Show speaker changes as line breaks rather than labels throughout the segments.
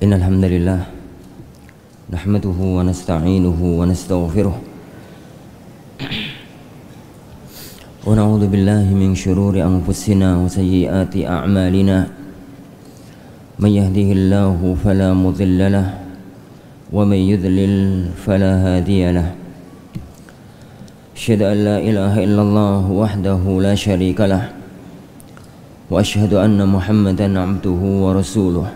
Innal hamdalillah nahmaduhu wa nasta'inuhu wa nastaghfiruh wa na'udzu billahi min shururi anfusina wa sayyiati a'malina may yahdihillahu fala mudilla lahu wa may yudlil fala hadiya lahu asyhadu an la ilaha illallah wahdahu la syarika lahu wa asyhadu anna muhammadan abduhu wa rasuluh.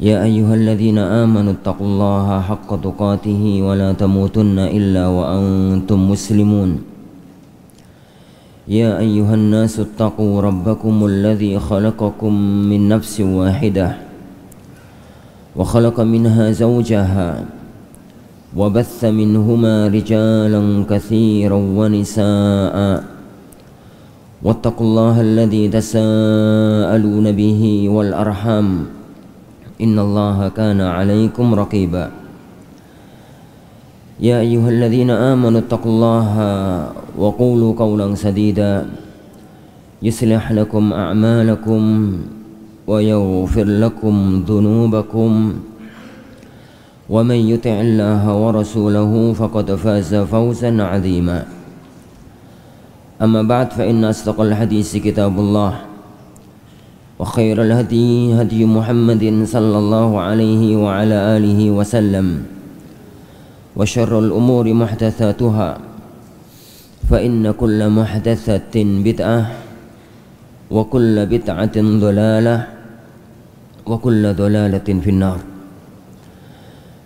Ya ayyuhalladzina amanu taqullaha haqqa tuqatih wa la tamutunna illa wa antum muslimun. Ya ayyuhan nasu taqu rabbakumul ladzi khalaqakum min nafsin wahidah wa khalaqa minha zawjaha wa batha minhuma rijalan katsiran wa nisaa'a wattaqullaha alladzi tasaaluna bihi wal arham innallaha kana 'alaikum raqiba. Ya ayyuhalladzina amanu taqullaha wa qulu qawlan sadida yuslih lakum a'malakum wa yaghfir lakum dhunubakum wa man yuti'illaha wa rasulahu faqad faza fawzan 'azima. Amma ba'd, fa inna asdaqal hadisi kitabullah wa khairal hadi hadi Muhammadin sallallahu alaihi wa ala alihi wa sallam wa syarrul umuri muhdatsatuha fa inna kulla muhdatsatin bid'ah wa kulla bid'atin dhalalah wa kulla dhalalatin finnar.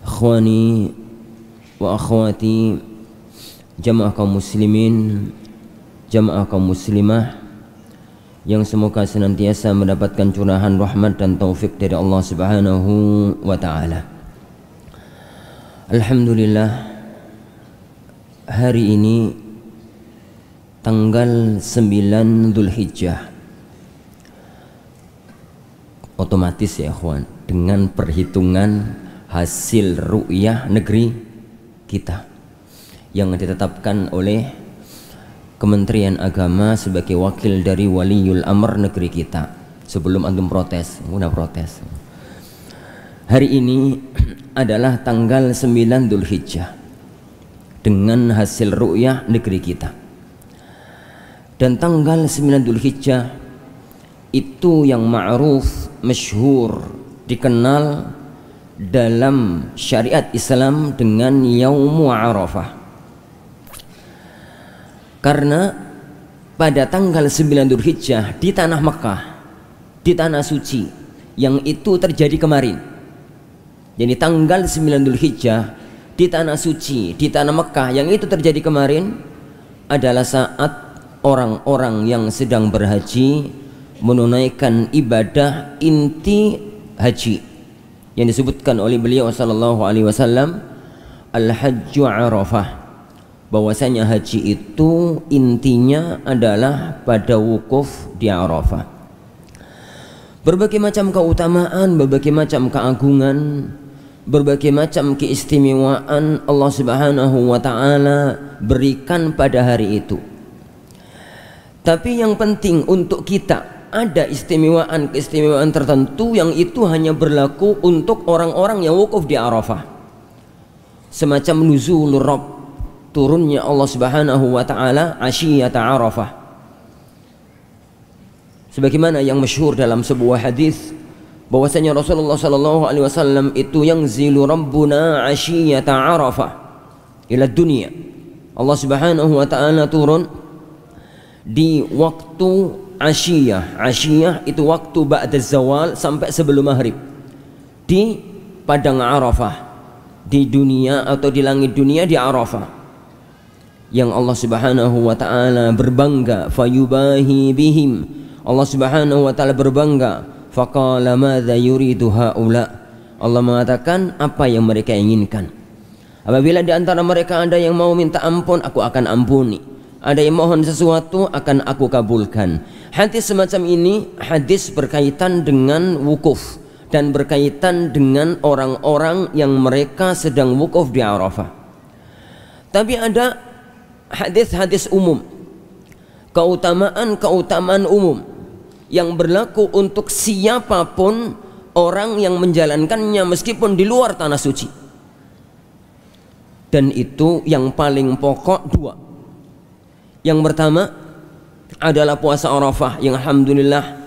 Ikhwani wa akhwati, jamaah kaum muslimin, jamaah kaum muslimah yang semoga senantiasa mendapatkan curahan rahmat dan taufik dari Allah Subhanahu wa ta'ala. Alhamdulillah, hari ini tanggal 9 Dzulhijjah, otomatis ya ikhwan, dengan perhitungan hasil ru'yah negeri kita yang ditetapkan oleh Kementerian Agama sebagai wakil dari Waliul Amr negeri kita. Sebelum antum protes, udah protes. Hari ini adalah tanggal 9 Dzulhijjah dengan hasil ru'yah negeri kita. Dan tanggal 9 Dzulhijjah itu yang ma'ruf, masyhur, dikenal dalam syariat Islam dengan Yaumu Arafah. Karena pada tanggal 9 Dzulhijjah di tanah Mekah, di tanah suci, yang itu terjadi kemarin. Jadi tanggal 9 Dzulhijjah di tanah suci, di tanah Mekah, yang itu terjadi kemarin adalah saat orang-orang yang sedang berhaji menunaikan ibadah inti haji yang disebutkan oleh beliau sallallahu alaihi wasallam, al-hajju Arafah, bahwasanya haji itu intinya adalah pada wukuf di Arafah. Berbagai macam keutamaan, berbagai macam keagungan, berbagai macam keistimewaan Allah Subhanahu wa ta'ala berikan pada hari itu. Tapi yang penting untuk kita, ada keistimewaan tertentu yang itu hanya berlaku untuk orang-orang yang wukuf di Arafah. Semacam nuzulur Rabb, turunnya Allah Subhanahu wa ta'ala asyiyata Arafah, sebagaimana yang masyhur dalam sebuah hadis bahwasanya Rasulullah sallallahu alaihi wasallam itu yanzilu rabbuna asyiyata Arafah ila dunia. Allah Subhanahu wa ta'ala turun di waktu asyiyah. Asyiyah itu waktu ba'da zawal sampai sebelum maghrib di padang Arafah, di dunia atau di langit dunia di Arafah, yang Allah Subhanahu wa ta'ala berbangga, fayubahi bihim, Allah Subhanahu wa ta'ala berbangga, faqala madza yuridu haula, Allah mengatakan apa yang mereka inginkan. Apabila di antara mereka ada yang mau minta ampun, aku akan ampuni. Ada yang mohon sesuatu, akan aku kabulkan. Hadis semacam ini hadis berkaitan dengan wukuf dan berkaitan dengan orang-orang yang mereka sedang wukuf di Arafah. Tapi ada hadis-hadis umum, keutamaan umum yang berlaku untuk siapapun orang yang menjalankannya meskipun di luar tanah suci. Dan itu yang paling pokok dua. Yang pertama adalah puasa Arafah yang alhamdulillah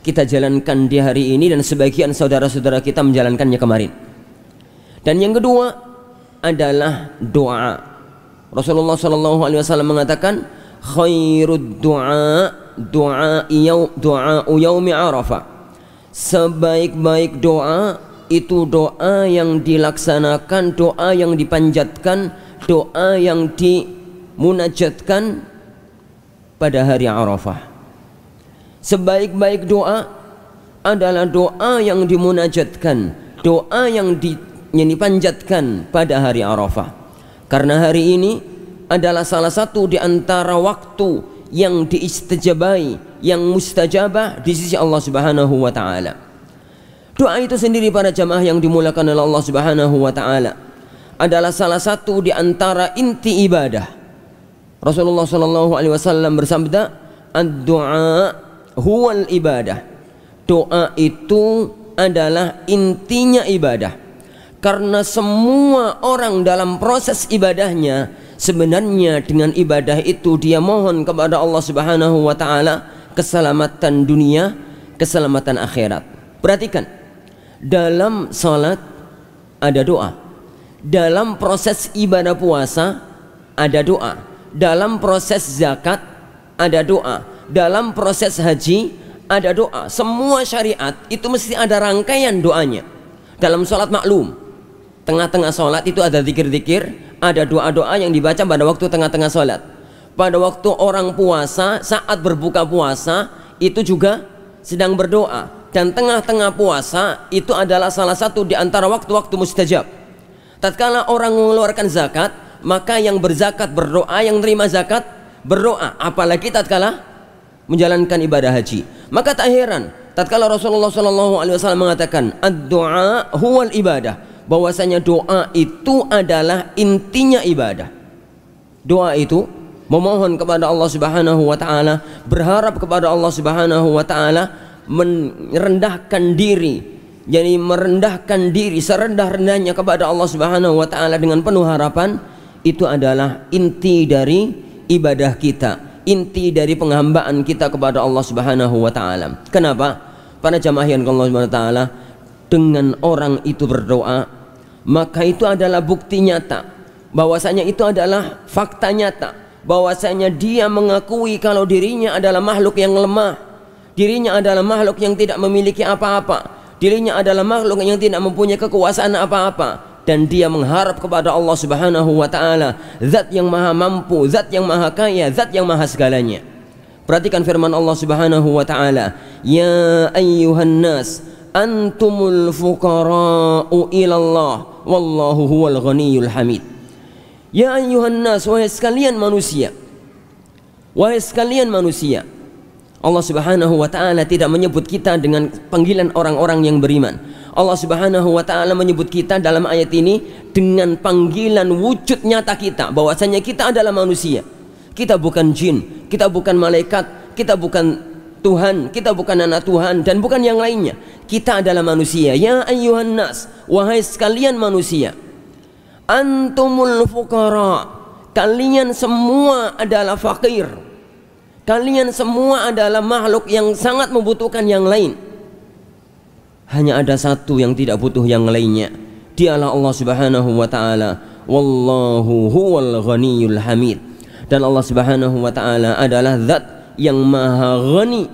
kita jalankan di hari ini dan sebagian saudara-saudara kita menjalankannya kemarin. Dan yang kedua adalah doa. Rasulullah SAW mengatakan khairud doa doa yaumi Arafah. Sebaik-baik doa itu doa yang dilaksanakan, doa yang dipanjatkan, doa yang dimunajatkan pada hari Arafah. Sebaik-baik doa adalah doa yang dimunajatkan, doa yang dipanjatkan pada hari Arafah. Karena hari ini adalah salah satu di antara waktu yang diistijabai, yang mustajabah di sisi Allah Subhanahu wa taala. Doa itu sendiri para jamaah yang dimulakan oleh Allah Subhanahu wa taala adalah salah satu di antara inti ibadah. Rasulullah sallallahu alaihi wasallam bersabda, "Ad-du'a huwal ibadah." Doa itu adalah intinya ibadah. Karena semua orang dalam proses ibadahnya sebenarnya dengan ibadah itu dia mohon kepada Allah Subhanahu wa taala keselamatan dunia, keselamatan akhirat. Perhatikan, dalam salat ada doa. Dalam proses ibadah puasa ada doa. Dalam proses zakat ada doa. Dalam proses haji ada doa. Semua syariat itu mesti ada rangkaian doanya. Dalam sholat maklum, tengah-tengah sholat itu ada zikir-zikir, ada doa-doa yang dibaca pada waktu tengah-tengah sholat. Pada waktu orang puasa, saat berbuka puasa itu juga sedang berdoa. Dan tengah-tengah puasa itu adalah salah satu di antara waktu-waktu mustajab. Tatkala orang mengeluarkan zakat, maka yang berzakat berdoa, yang terima zakat berdoa. Apalagi tatkala menjalankan ibadah haji. Maka tak heran tatkala Rasulullah SAW mengatakan ad-du'a huwal ibadah, bahwasanya doa itu adalah intinya ibadah. Doa itu memohon kepada Allah Subhanahu wa taala, berharap kepada Allah Subhanahu wa taala, merendahkan diri, jadi merendahkan diri serendah-rendahnya kepada Allah Subhanahu wa taala dengan penuh harapan. Itu adalah inti dari ibadah kita, inti dari penghambaan kita kepada Allah Subhanahu wa taala. Kenapa? Para jamaah yang Allah Subhanahu wa taala, dengan orang itu berdoa, maka itu adalah bukti nyata bahwasanya itu adalah fakta nyata bahwasanya dia mengakui kalau dirinya adalah makhluk yang lemah, dirinya adalah makhluk yang tidak memiliki apa-apa, dirinya adalah makhluk yang tidak mempunyai kekuasaan apa-apa. Dan dia mengharap kepada Allah Subhanahu wa taala, zat yang maha mampu, zat yang maha kaya, zat yang maha segalanya. Perhatikan firman Allah Subhanahu wa taala, ya ayyuhan nas antumul fuqara'u ilallah wallahu huwal ghaniyul hamid. Ya ayyuhan nas, wahai sekalian manusia, wahai sekalian manusia. Allah Subhanahu wa taala tidak menyebut kita dengan panggilan orang-orang yang beriman. Allah Subhanahu wa taala menyebut kita dalam ayat ini dengan panggilan wujud nyata kita, bahwasanya kita adalah manusia. Kita bukan jin, kita bukan malaikat, kita bukan Tuhan, kita bukan anak Tuhan dan bukan yang lainnya. Kita adalah manusia. Ya ayyuhan nas, wahai sekalian manusia. Antumul fuqara, kalian semua adalah fakir. Kalian semua adalah makhluk yang sangat membutuhkan yang lain. Hanya ada satu yang tidak butuh yang lainnya, dialah Allah Subhanahu wa taala. Wallahu huwal ghaniyul hamid. Dan Allah Subhanahu wa taala adalah zat yang maha ghani,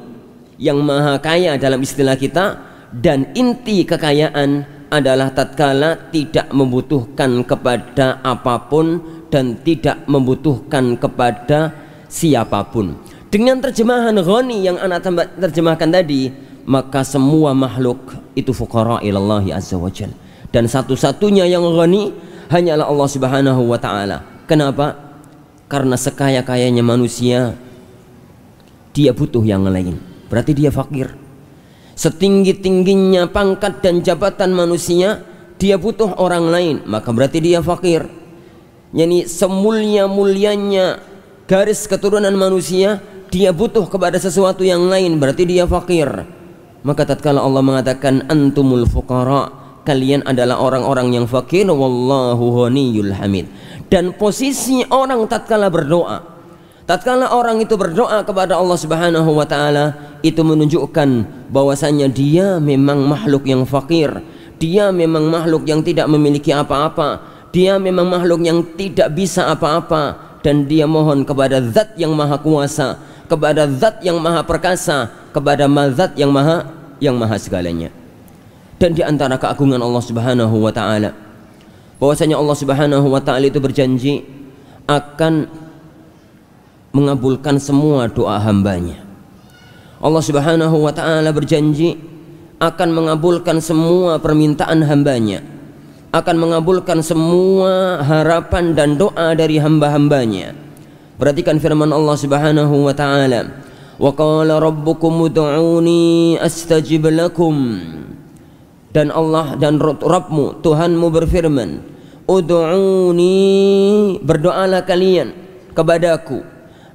yang maha kaya dalam istilah kita. Dan inti kekayaan adalah tatkala tidak membutuhkan kepada apapun dan tidak membutuhkan kepada siapapun. Dengan terjemahan ghani yang anak terjemahkan tadi, maka semua makhluk itu fuqara ilallahi azza wa jal. Dan satu-satunya yang ghani hanyalah Allah Subhanahu wa taala. Kenapa? Karena sekaya-kayanya manusia dia butuh yang lain, berarti dia fakir. Setinggi-tingginya pangkat dan jabatan manusia dia butuh orang lain, maka berarti dia fakir. Yani semulia-mulianya garis keturunan manusia dia butuh kepada sesuatu yang lain, berarti dia fakir. Maka tatkala Allah mengatakan antumul fuqara, kalian adalah orang-orang yang fakir, wallahu ghaniyul hamid. Dan posisi orang tatkala berdoa, tatkala orang itu berdoa kepada Allah Subhanahu wa taala, itu menunjukkan bahwasanya dia memang makhluk yang fakir, dia memang makhluk yang tidak memiliki apa-apa, dia memang makhluk yang tidak bisa apa-apa, dan dia mohon kepada zat yang maha kuasa, kepada zat yang maha perkasa, kepada zat yang maha segalanya. Dan di antara keagungan Allah Subhanahu wa taala, bahwasanya Allah Subhanahu wa taala itu berjanji akan mengabulkan semua doa hambanya. Allah Subhanahu wa taala berjanji akan mengabulkan semua permintaan hambanya, akan mengabulkan semua harapan dan doa dari hamba-hambanya. Perhatikan firman Allah Subhanahu wa taala, wa qala rabbukum ud'uni astajib lakum. Dan Allah dan Rabbmu, Tuhanmu berfirman, ud'uni, berdoalah kalian kepadaku,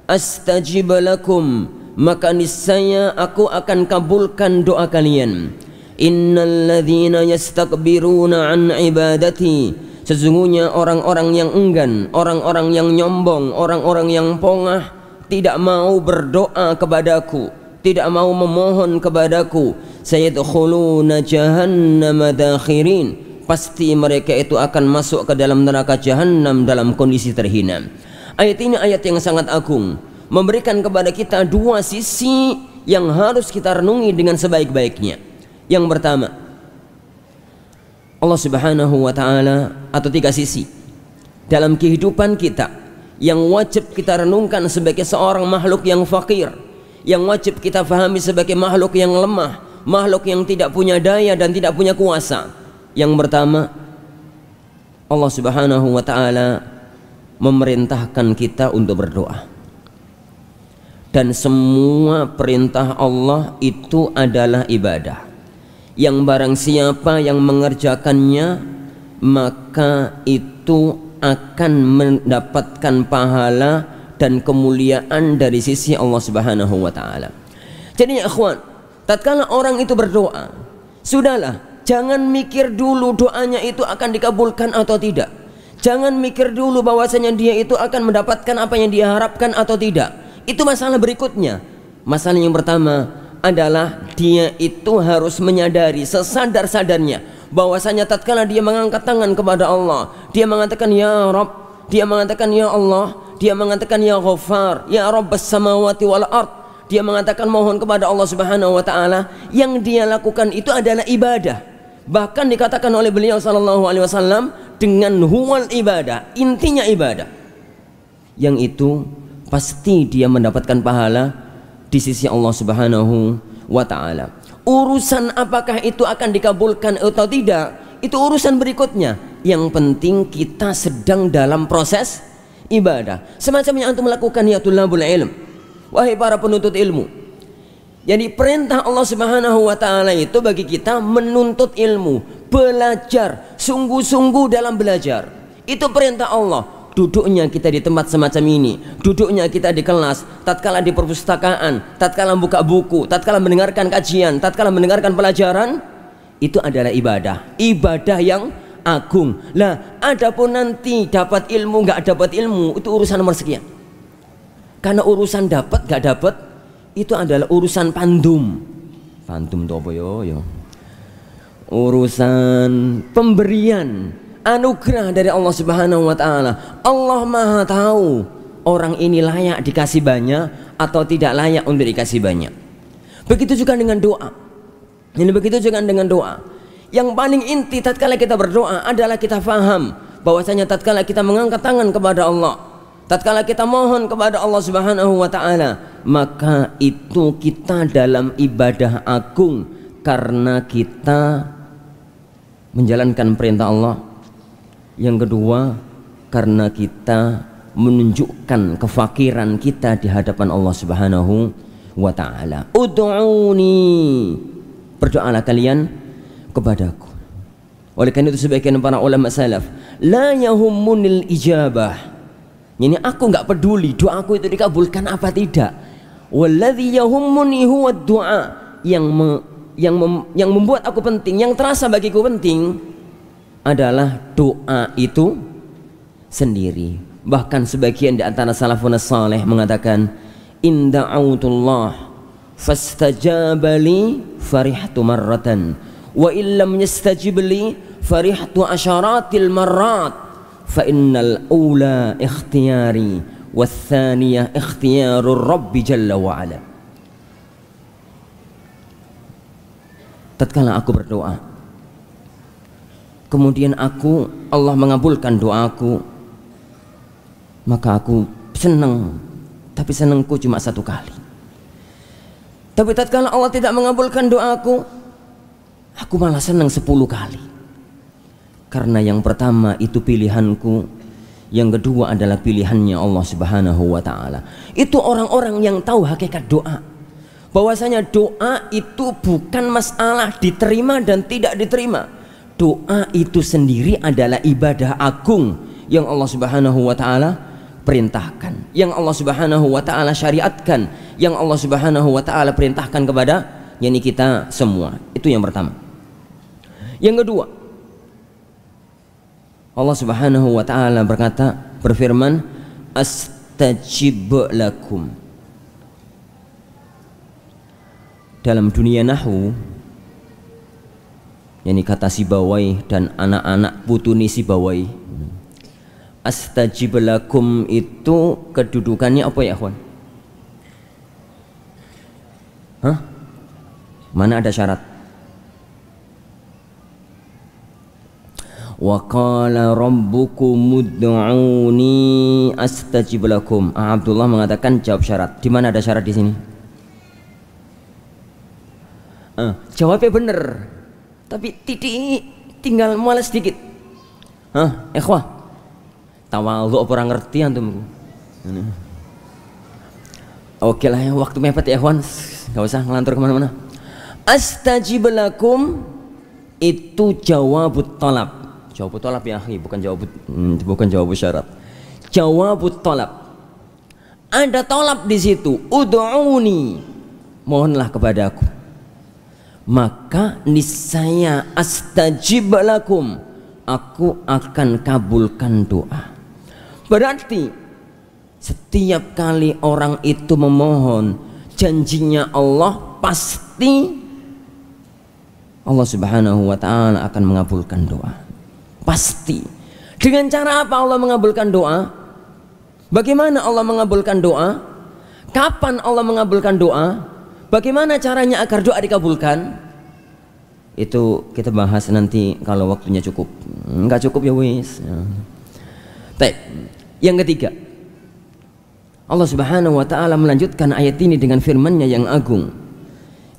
astajib lakum, maka niscaya aku akan kabulkan doa kalian. Innal ladzina yastakbiruna an ibadati, sesungguhnya orang-orang yang enggan, orang-orang yang nyombong, orang-orang yang pongah, tidak mau berdoa kepadaku, tidak mau memohon kepadaku, sayadkhuluna jahannama dakhirin, pasti mereka itu akan masuk ke dalam neraka jahanam dalam kondisi terhina. Ayat ini ayat yang sangat agung, memberikan kepada kita dua sisi yang harus kita renungi dengan sebaik-baiknya. Yang pertama, Allah Subhanahu wa taala, atau tiga sisi dalam kehidupan kita yang wajib kita renungkan sebagai seorang makhluk yang fakir, yang wajib kita fahami sebagai makhluk yang lemah, makhluk yang tidak punya daya dan tidak punya kuasa. Yang pertama, Allah Subhanahu wa taala memerintahkan kita untuk berdoa. Dan semua perintah Allah itu adalah ibadah. Yang barang siapa yang mengerjakannya, maka itu akan mendapatkan pahala dan kemuliaan dari sisi Allah Subhanahu wa taala. Jadi ya ikhwan, tatkala orang itu berdoa, sudahlah, jangan mikir dulu doanya itu akan dikabulkan atau tidak. Jangan mikir dulu bahwasanya dia itu akan mendapatkan apa yang dia harapkan atau tidak. Itu masalah berikutnya. Masalah yang pertama adalah dia itu harus menyadari sesadar-sadarnya bahwasanya tatkala dia mengangkat tangan kepada Allah, dia mengatakan ya Rabb, dia mengatakan ya Allah, dia mengatakan ya Ghaffar, ya Rabbas samawati wal ard, dia mengatakan mohon kepada Allah Subhanahu wa taala, yang dia lakukan itu adalah ibadah. Bahkan dikatakan oleh beliau sallallahu alaihi wasallam dengan huwal ibadah, intinya ibadah. Yang itu pasti dia mendapatkan pahala di sisi Allah Subhanahu wa taala. Urusan apakah itu akan dikabulkan atau tidak, itu urusan berikutnya. Yang penting kita sedang dalam proses ibadah. Semacam yang antum lakukan ya tulabul ilm, wahai para penuntut ilmu. Jadi perintah Allah Subhanahu wa taala itu bagi kita menuntut ilmu, belajar, sungguh-sungguh dalam belajar. Itu perintah Allah. Duduknya kita di tempat semacam ini, duduknya kita di kelas, tatkala di perpustakaan, tatkala buka buku, tatkala mendengarkan kajian, tatkala mendengarkan pelajaran, itu adalah ibadah, ibadah yang agung. Lah, adapun nanti dapat ilmu nggak dapat ilmu, itu urusan nomor sekian. Karena urusan dapat nggak dapat itu adalah urusan pandum. Pandum itu apa yo? Urusan pemberian anugerah dari Allah Subhanahu wa taala. Allah Maha tahu orang ini layak dikasih banyak atau tidak layak untuk dikasih banyak. Begitu juga dengan doa. Ini begitu juga dengan doa. Yang paling inti tatkala kita berdoa adalah kita faham bahwasanya tatkala kita mengangkat tangan kepada Allah, tatkala kita mohon kepada Allah Subhanahu wa taala, maka itu kita dalam ibadah agung karena kita menjalankan perintah Allah. Yang kedua, karena kita menunjukkan kefakiran kita di hadapan Allah Subhanahu wa taala. Ud'uni, berdoalah kalian kepadaku. Oleh karena itu sebagian para ulama salaf, la yahummunil ijabah. Ini aku enggak peduli doaku itu dikabulkan apa tidak. Walladzi yahummuni huwa du'a. Yang yang membuat aku penting, yang terasa bagiku penting adalah doa itu sendiri. Bahkan sebagian di antara salafun saleh mengatakan, in da'autullah fastajaba li farihtu marratan wa illam yastajib li farihtu asyaratil marrat fa innal ula ikhtiyari wa thaniyah ikhtiyarur rabbi jalla wa ala. Tatkala aku berdoa, kemudian Allah mengabulkan doaku, maka aku senang, tapi senangku cuma satu kali. Tapi tatkala Allah tidak mengabulkan doaku, aku malah senang 10 kali. Karena yang pertama itu pilihanku, yang kedua adalah pilihannya Allah Subhanahu wa taala. Itu orang-orang yang tahu hakikat doa. Bahwasanya doa itu bukan masalah diterima dan tidak diterima. Doa itu sendiri adalah ibadah agung yang Allah Subhanahu wa taala perintahkan, yang Allah Subhanahu wa taala syariatkan, yang Allah Subhanahu wa taala perintahkan kepada yakni kita semua. Itu yang pertama. Yang kedua, Allah Subhanahu wa taala berfirman, astajib lakum. Dalam dunia nahwu, yakni kata Sibawai dan anak-anak putuni Sibawai, astajib lakum itu kedudukannya apa ya, Ikhwan? Hah? Mana ada syarat? Wa qala rabbukum ud'uni astajib lakum. Abdullah mengatakan jawab syarat. Di mana ada syarat di sini? Jawabnya benar, tapi tinggal mualah sedikit. Ikhwah, tawadhu apa orang ngerti antum? Oke lah ya, waktu mepet ya ikhwan, gak usah ngelantur kemana-mana. Astajib lakum itu jawabut talab. Jawabut talab ya akhi, bukan jawab syarat. Jawabut talab. Ada talab di situ. Ud'uni, mohonlah kepadaku. Maka niscaya astajib lakum, aku akan kabulkan doa. Berarti setiap kali orang itu memohon, janjinya Allah pasti Allah Subhanahu wa taala akan mengabulkan doa. Pasti. Dengan cara apa Allah mengabulkan doa? Bagaimana Allah mengabulkan doa? Kapan Allah mengabulkan doa? Bagaimana caranya agar doa dikabulkan? Itu kita bahas nanti kalau waktunya cukup. Enggak cukup ya wis. Baik. Yang ketiga, Allah Subhanahu wa taala melanjutkan ayat ini dengan firman-Nya yang agung.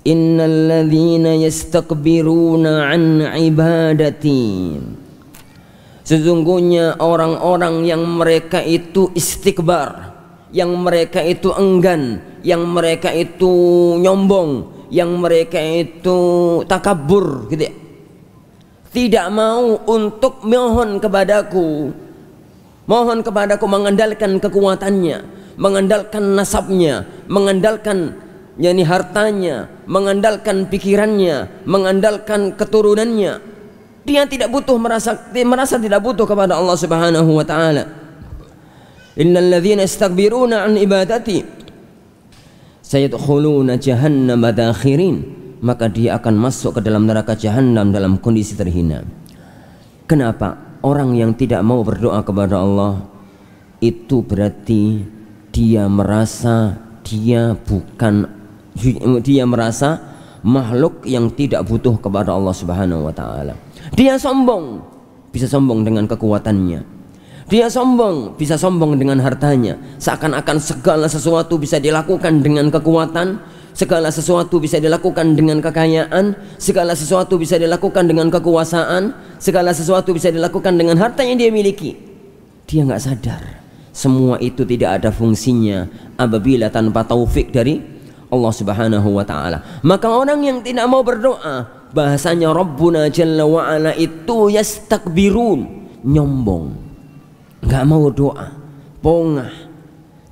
Innal ladzina yastakbiruna an ibadati. Sesungguhnya orang-orang yang mereka itu istikbar, yang mereka itu enggan, yang mereka itu nyombong, yang mereka itu takabur gitu ya. Tidak mau untuk mohon kepadaku, mengandalkan kekuatannya, mengandalkan nasabnya, mengandalkan yakni hartanya, mengandalkan pikirannya, mengandalkan keturunannya. Dia tidak butuh, merasa tidak butuh kepada Allah Subhanahu wa taala. Innal ladzina yastakbiruna an ibadati sayadkhuluna jahannam dakhirin, maka dia akan masuk ke dalam neraka jahanam dalam kondisi terhina. Kenapa? Orang yang tidak mau berdoa kepada Allah itu berarti dia merasa makhluk yang tidak butuh kepada Allah Subhanahu wa taala. Dia sombong, bisa sombong dengan kekuatannya. Dia sombong, bisa sombong dengan hartanya. Seakan-akan segala sesuatu bisa dilakukan dengan kekuatan, segala sesuatu bisa dilakukan dengan kekayaan, segala sesuatu bisa dilakukan dengan kekuasaan, segala sesuatu bisa dilakukan dengan harta yang dia miliki. Dia nggak sadar semua itu tidak ada fungsinya apabila tanpa taufik dari Allah Subhanahu wa taala. Maka orang yang tidak mau berdoa, bahasanya Rabbuna Jalla wa Ala itu yastakbirun, nyombong, nggak mau doa, pongah,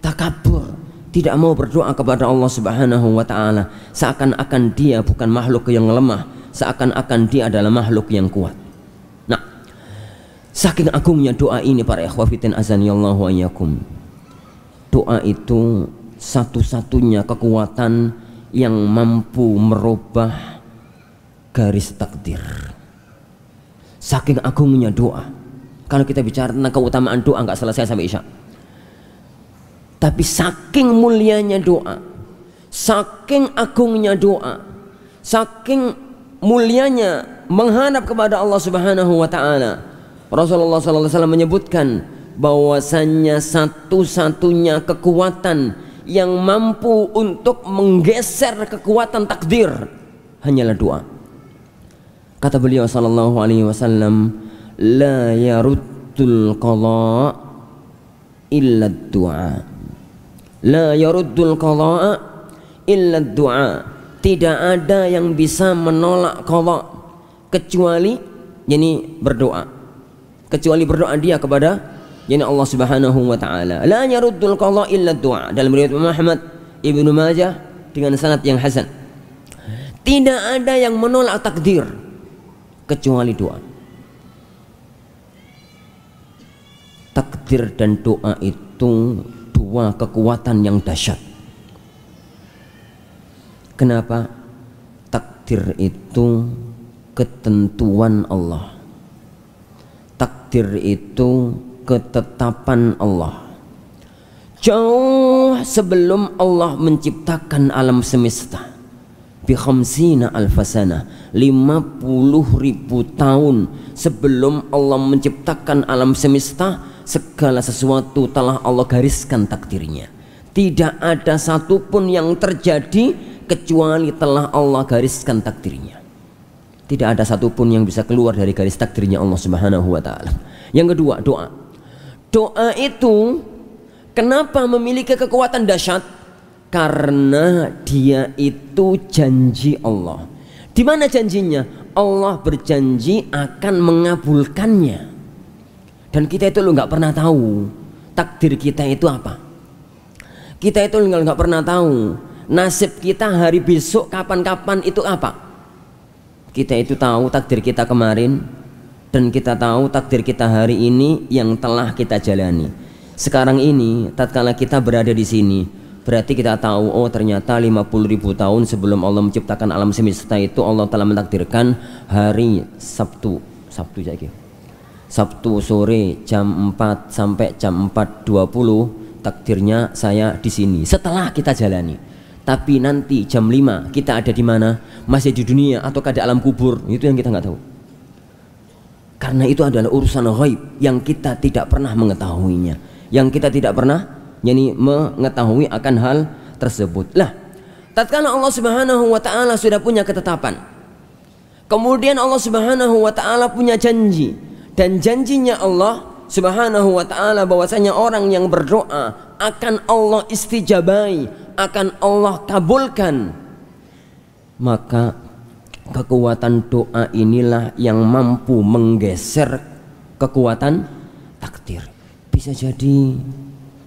takabur, tidak mau berdoa kepada Allah Subhanahu wa taala, seakan-akan dia bukan makhluk yang lemah, seakan-akan dia adalah makhluk yang kuat. Nah, saking agungnya doa ini para ikhwah fiddin azanillahu wa iyyakum. Doa itu satu-satunya kekuatan yang mampu merubah garis takdir. Saking agungnya doa. Kalau kita bicara tentang keutamaan doa nggak selesai sampai Isya. Tapi saking mulianya doa, saking agungnya doa, saking mulianya menghadap kepada Allah Subhanahu wa taala. Rasulullah sallallahu alaihi wasallam menyebutkan bahwasannya satu-satunya kekuatan yang mampu untuk menggeser kekuatan takdir hanyalah doa. Kata beliau sallallahu alaihi wasallam, la yaruddul qada illa du'a. La yaruddul qada illa du'a. Tidak ada yang bisa menolak qada kecuali berdoa. Kecuali berdoa dia kepada Allah Subhanahu wa taala. La yaruddul qada illa du'a. Dalam riwayat Muhammad Ibnu Majah dengan sanad yang hasan. Tidak ada yang menolak takdir kecuali doa. Takdir dan doa itu dua kekuatan yang dahsyat. Kenapa? Takdir itu ketentuan Allah. Takdir itu ketetapan Allah. Jauh sebelum Allah menciptakan alam semesta, bi khamsina alfasana, 50.000 tahun sebelum Allah menciptakan alam semesta, segala sesuatu telah Allah gariskan takdirnya. Tidak ada satupun yang terjadi kecuali telah Allah gariskan takdirnya. Tidak ada satupun yang bisa keluar dari garis takdirnya Allah Subhanahu wa taala. Yang kedua, doa. Doa itu kenapa memiliki kekuatan dahsyat? Karena dia itu janji Allah. Di mana janjinya? Allah berjanji akan mengabulkannya. Dan kita itu nggak pernah tahu takdir kita itu apa. Kita itu nggak pernah tahu nasib kita hari besok kapan-kapan itu apa. Kita itu tahu takdir kita kemarin, dan kita tahu takdir kita hari ini yang telah kita jalani. Sekarang ini tatkala kita berada di sini, berarti kita tahu, oh ternyata 50.000 tahun sebelum Allah menciptakan alam semesta itu Allah telah mentakdirkan hari Sabtu sore jam 4 sampai jam 4.20 takdirnya saya di sini. Setelah kita jalani. Tapi nanti jam 5 kita ada di mana? Masih di dunia ataukah di alam kubur? Itu yang kita nggak tahu. Karena itu adalah urusan ghaib yang kita tidak pernah mengetahuinya. Yang kita tidak pernah mengetahui akan hal tersebut. Lah, tatkala Allah Subhanahu wa taala sudah punya ketetapan, kemudian Allah Subhanahu wa taala punya janji, dan janjinya Allah Subhanahu wa taala bahwasanya orang yang berdoa akan Allah istijabai, akan Allah kabulkan. Maka kekuatan doa inilah yang mampu menggeser kekuatan takdir. Bisa jadi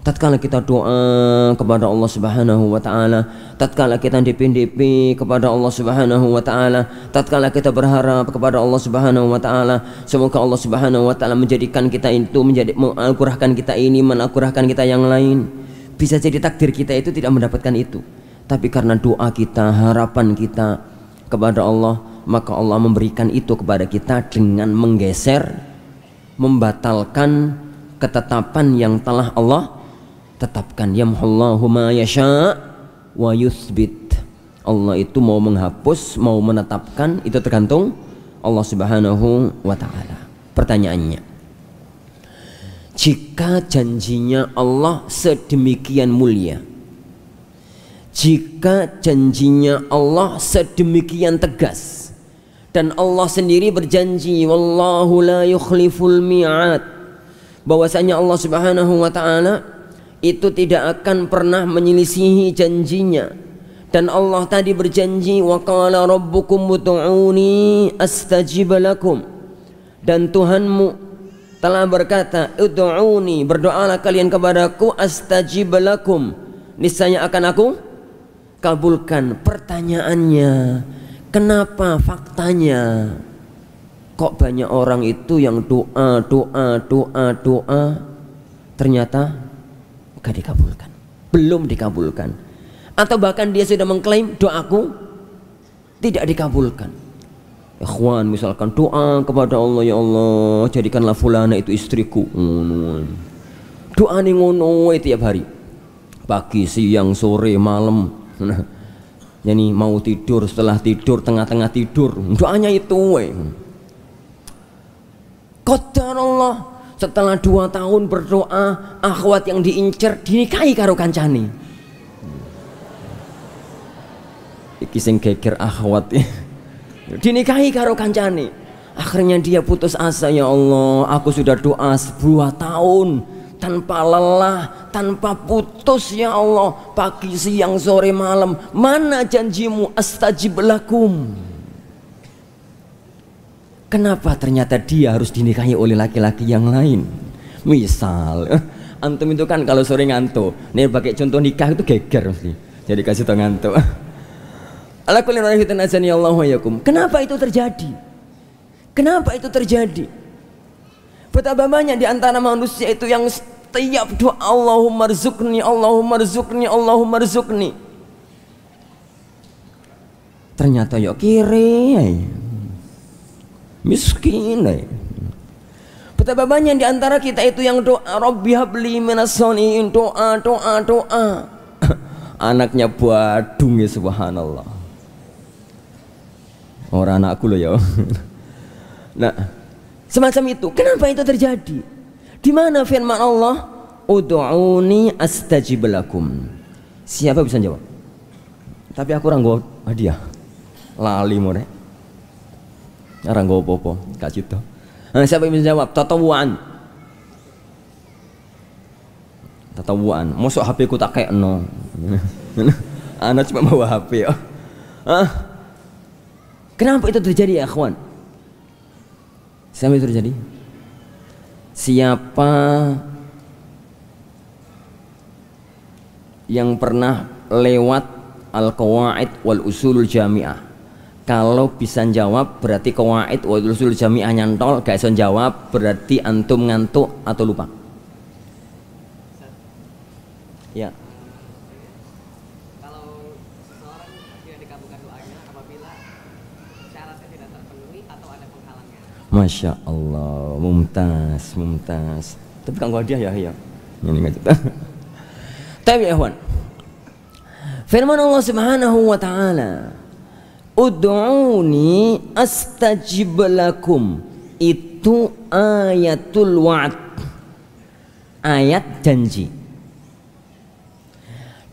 tatkala kita doa kepada Allah Subhanahu wa taala, tatkala kita DP kepada Allah Subhanahu wa taala, tatkala kita berharap kepada Allah Subhanahu wa taala, semoga Allah Subhanahu wa taala menjadikan kita itu mengakurahkan kita ini, menakurahkan kita yang lain. Bisa jadi takdir kita itu tidak mendapatkan itu, tapi karena doa kita, harapan kita kepada Allah, maka Allah memberikan itu kepada kita dengan menggeser, membatalkan ketetapan yang telah Allah tetapkan. Yamhullahu ma yasha wa yuthbit. Allah itu mau menghapus, mau menetapkan, itu tergantung Allah Subhanahu wa taala. Pertanyaannya, jika janjinya Allah sedemikian mulia, jika janjinya Allah sedemikian tegas, dan Allah sendiri berjanji, wallahu la yukhliful mi'ad, bahwasanya Allah Subhanahu wa taala itu tidak akan pernah menyelisihi janjinya. Dan Allah tadi berjanji, wa qala rabbukum ud'uni astajib lakum, dan Tuhanmu telah berkata, ud'uni, berdoalah kalian kepadaku, astajib lakum, niscaya akan aku kabulkan. Pertanyaannya, kenapa faktanya kok banyak orang itu yang doa ternyata gak dikabulkan, belum dikabulkan, atau bahkan dia sudah mengklaim doaku tidak dikabulkan. Ikhwan, misalkan doa kepada Allah, ya Allah jadikanlah fulana itu istriku, doa nih ngono tiap hari, pagi, siang, sore, malam. Yani mau tidur, setelah tidur, tengah-tengah tidur, doanya itu. Qadar Allah, setelah 2 tahun berdoa, akhwat yang diincer dinikahi karo kancane. Iki sing geger akhwat dinikahi karo kancane. Akhirnya dia putus asa, ya Allah aku sudah doa 2 tahun tanpa lelah, tanpa putus, ya Allah, pagi, siang, sore, malam. Mana janjimu astajib lakum? Kenapa ternyata dia harus dinikahi oleh laki-laki yang lain? Misal antum itu kan kalau sore ngantuk, nih pakai contoh nikah itu geger mesti, jadi kasih tau ngantuk. Ala kulli rahitin azani Allah wa yakum. Kenapa itu terjadi? Kenapa itu terjadi? Betapa banyak di antara manusia itu yang setiap doa Allahumma rzuqni, Allahumma rzuqni, Allahumma rzuqni, ternyata ya kiri, miskin. Betapa banyak di antara kita itu yang doa Rabbi habli minas sholihin, doa anaknya badung, ya subhanallah. Orang anakku loh ya. Nah, semacam itu. Kenapa itu terjadi? Di mana firman Allah, ud'uni astajib lakum? Siapa bisa jawab? Tapi aku orang nggo hadiah. Lali more. Orang nggo apa-apa, gak cita. Nah, siapa yang bisa jawab? Tatawuan. Mosok HP ku tak kekno. Anak cuma bawa HP ya. Kenapa itu terjadi, ya akhwan? Siapa itu terjadi? Siapa yang pernah lewat al-qawaid wal usulul jami'ah? Kalau bisa jawab berarti qawaid wal usulul jami'ah nyantol, gak bisa jawab berarti antum ngantuk atau lupa. Ya. Masya Allah, mumtaz. Tapi kan gua hadiah ya. Ini nggak cerita. Tapi ya kawan, firman Allah Subhanahu Wa Taala, ud'uni astajib lakum, itu ayatul wa'd, ayat janji.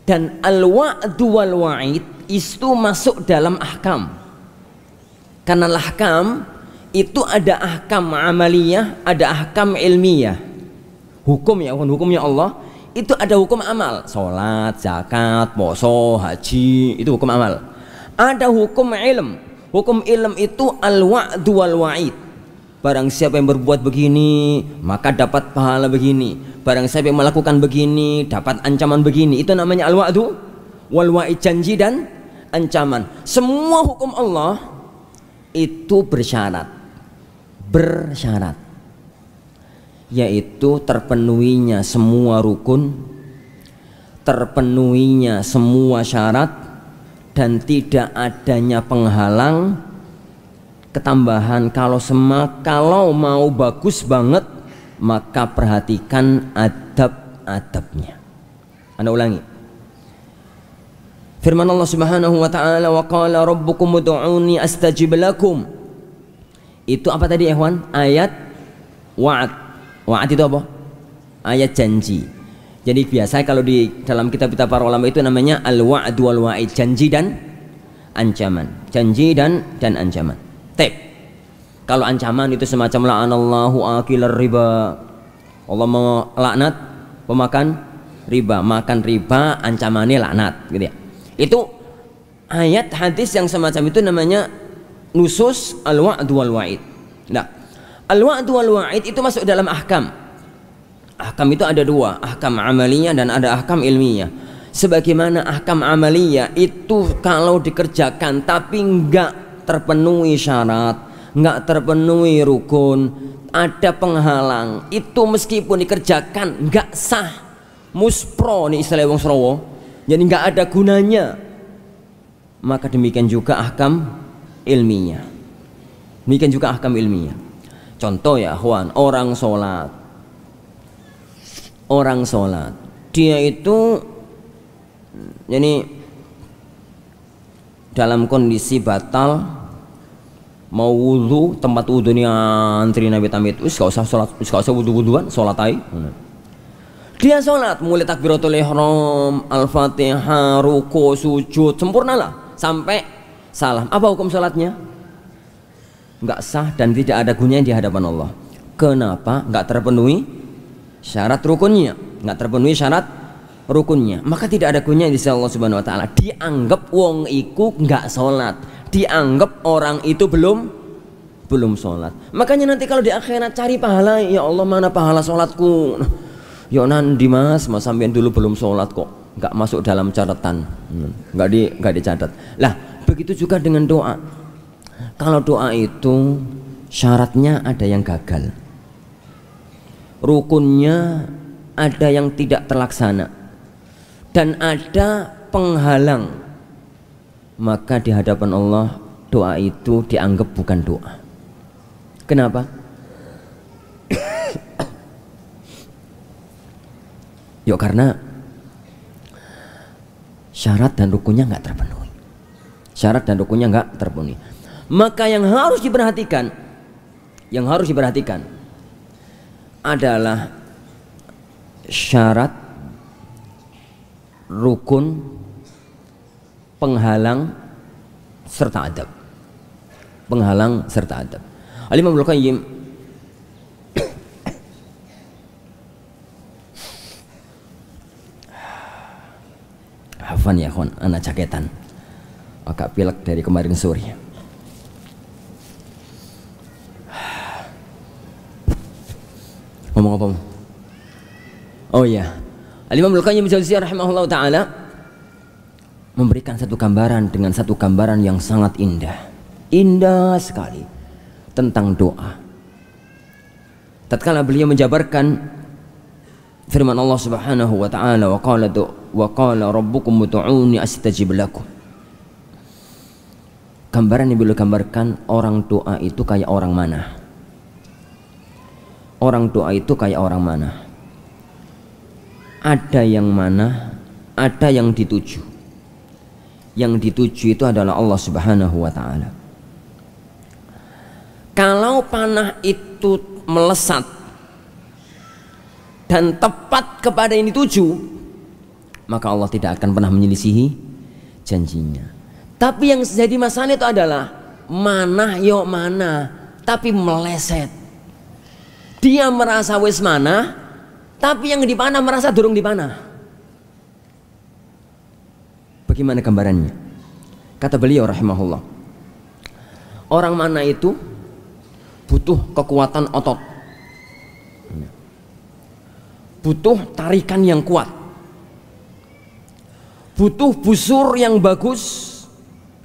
Dan al-wa'du wal wa'id itu masuk dalam ahkam. Karena ahkam itu ada ahkam amaliyah, ada ahkam ilmiyah. Hukum ya, hukumnya Allah itu ada hukum amal, sholat, zakat, poso, haji, itu hukum amal. Ada hukum ilm. Hukum ilm itu al-wa'du wal wa'id. Barang siapa yang berbuat begini maka dapat pahala begini, barang siapa yang melakukan begini dapat ancaman begini. Itu namanya al-wa'du wal wa'id, janji dan ancaman. Semua hukum Allah itu bersyarat, yaitu terpenuhinya semua rukun, terpenuhinya semua syarat, dan tidak adanya penghalang. Ketambahan, kalau mau bagus banget maka perhatikan adab-adabnya. Anda ulangi firman Allah Subhanahu wa taala, wa qala rabbukum ud'uni astajib lakum. Itu apa tadi ikhwan? Ayat wa'ad. Wa'ad itu apa? Ayat janji. Jadi biasa kalau di dalam kitab-kitab para ulama itu namanya al-wa'd wal wa'id, janji dan ancaman. Janji dan ancaman. Kalau ancaman itu semacam la'anallahu akilar riba. Allah melaknat pemakan riba, makan riba, ancamannya laknat, gitu ya. Itu ayat hadis yang semacam itu namanya nusus al-wa'd wal wa'id. Nah, al-wa'd wal wa'id itu masuk dalam ahkam. Ahkam itu ada dua, ahkam amaliyah dan ada ahkam ilmiah. Sebagaimana ahkam amaliyah itu kalau dikerjakan tapi enggak terpenuhi syarat, enggak terpenuhi rukun, ada penghalang, itu meskipun dikerjakan enggak sah, muspro nih istilah wong Surawa, jadi enggak ada gunanya. Maka demikian juga ahkam ilmiah. Demikian juga ahkam ilmiah. Contoh ya akhwan, orang sholat, dia itu jadi dalam kondisi batal, mau wudhu, tempat wudhunya antri nabi tamit, gak usah sholat, gak usah wudhu-wudhuan, sholat aja. Dia sholat mulai takbiratul ihram, al-fatihah, ruku, sujud, sempurnalah sampai salam. Apa hukum sholatnya? Nggak sah dan tidak ada gunanya di hadapan Allah. Kenapa? Nggak terpenuhi syarat rukunnya, nggak terpenuhi syarat rukunnya, maka tidak ada gunanya di sisi Allah Subhanahu Wa Taala. Dianggap wong iku nggak sholat, dianggap orang itu belum sholat. Makanya nanti kalau di akhirat cari pahala, ya Allah mana pahala sholatku? Ya nanti mas sampean dulu belum sholat kok, nggak masuk dalam catatan, nggak dicatat. Lah begitu juga dengan doa. Kalau doa itu syaratnya ada yang gagal, rukunnya ada yang tidak terlaksana, dan ada penghalang, maka di hadapan Allah doa itu dianggap bukan doa. Kenapa? Ya karena syarat dan rukunnya nggak terpenuhi. Syarat dan rukunnya nggak terpenuhi. Maka yang harus diperhatikan adalah syarat, rukun, penghalang serta adab. Penghalang serta adab. Al-Imam Ibnu Qayyim hafan ya kawan, anak caketan agak pilek dari kemarin sore. Ngomong apa? Oh ya, Al-Imam Ibnu Qayyim Jauziyah rahimahullah taala memberikan satu gambaran dengan satu gambaran yang sangat indah sekali tentang doa. Tatkala beliau menjabarkan firman Allah Subhanahu wa taala, wa qala rabbukum ud'uni astajib lakum. Gambaran yang beliau gambarkan, orang doa itu kayak orang mana? Orang doa itu kayak orang mana? Ada yang mana? Ada yang dituju. Yang dituju itu adalah Allah Subhanahu wa taala. Kalau panah itu melesat dan tepat kepada yang dituju, maka Allah tidak akan pernah menyelisihi janjinya. Tapi yang jadi masalah itu adalah mana yo mana, tapi meleset. Dia merasa wis mana, tapi yang dipanah merasa durung dipanah. Bagaimana gambarannya? Kata beliau rahimahullah, orang mana itu butuh kekuatan otot, butuh tarikan yang kuat, butuh busur yang bagus,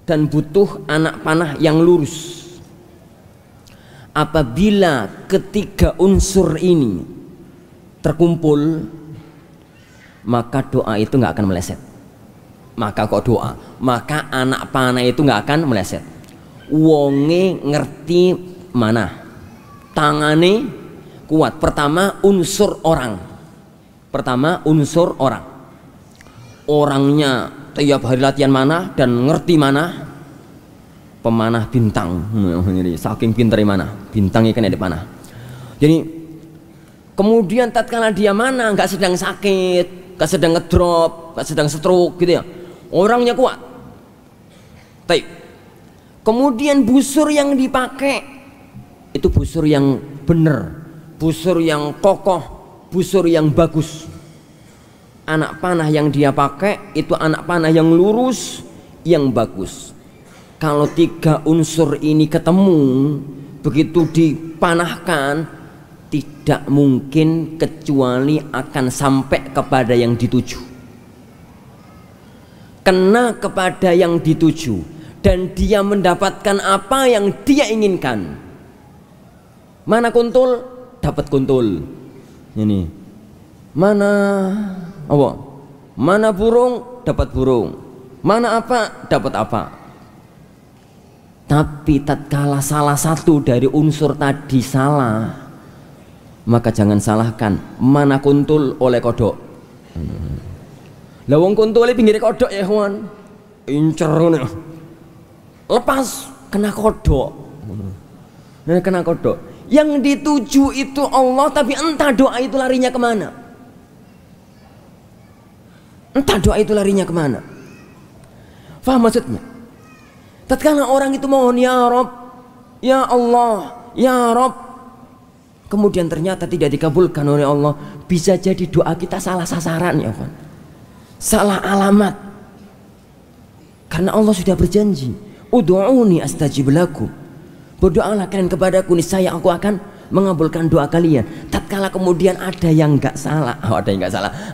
dan butuh anak panah yang lurus. Apabila ketiga unsur ini terkumpul, maka doa itu nggak akan meleset. Maka kok doa, maka anak panah itu nggak akan meleset. Wonge ngerti mana, tangane kuat. Pertama unsur orang, orangnya tiap hari latihan mana dan ngerti mana. Pemanah bintang, jadi saking pintar mana, bintangnya kan ada panah. Jadi kemudian tatkala dia mana nggak sedang sakit, nggak sedang ngedrop, nggak sedang stroke gitu ya, orangnya kuat. Baik. Kemudian busur yang dipakai itu busur yang benar, busur yang kokoh, busur yang bagus. Anak panah yang dia pakai itu anak panah yang lurus, yang bagus. Kalau tiga unsur ini ketemu, begitu dipanahkan, tidak mungkin kecuali akan sampai kepada yang dituju. kena kepada yang dituju, dan dia mendapatkan apa yang dia inginkan. Mana kuntul, dapat kuntul. Ini. Mana apa? Mana burung, dapat burung. Mana apa, dapat apa. Tapi tatkala salah satu dari unsur tadi salah, maka jangan salahkan mana kuntul oleh kodok. Lah wong kuntule pinggire kodok ya kawan, incer ngono. Lepas kena kodok. Nah, kena kodok. Yang dituju itu Allah, tapi entah doa itu larinya kemana. Entah doa itu larinya kemana. Faham maksudnya? Tatkala orang itu mohon ya Rabb, ya Allah, ya Rabb, kemudian ternyata tidak dikabulkan oleh Allah, bisa jadi doa kita salah sasaran ya kan? Salah alamat. Karena Allah sudah berjanji, ud'uni astajib lakum. Berdoalah kalian kepadaku, niscaya aku akan mengabulkan doa kalian. Tatkala kemudian ada yang enggak salah,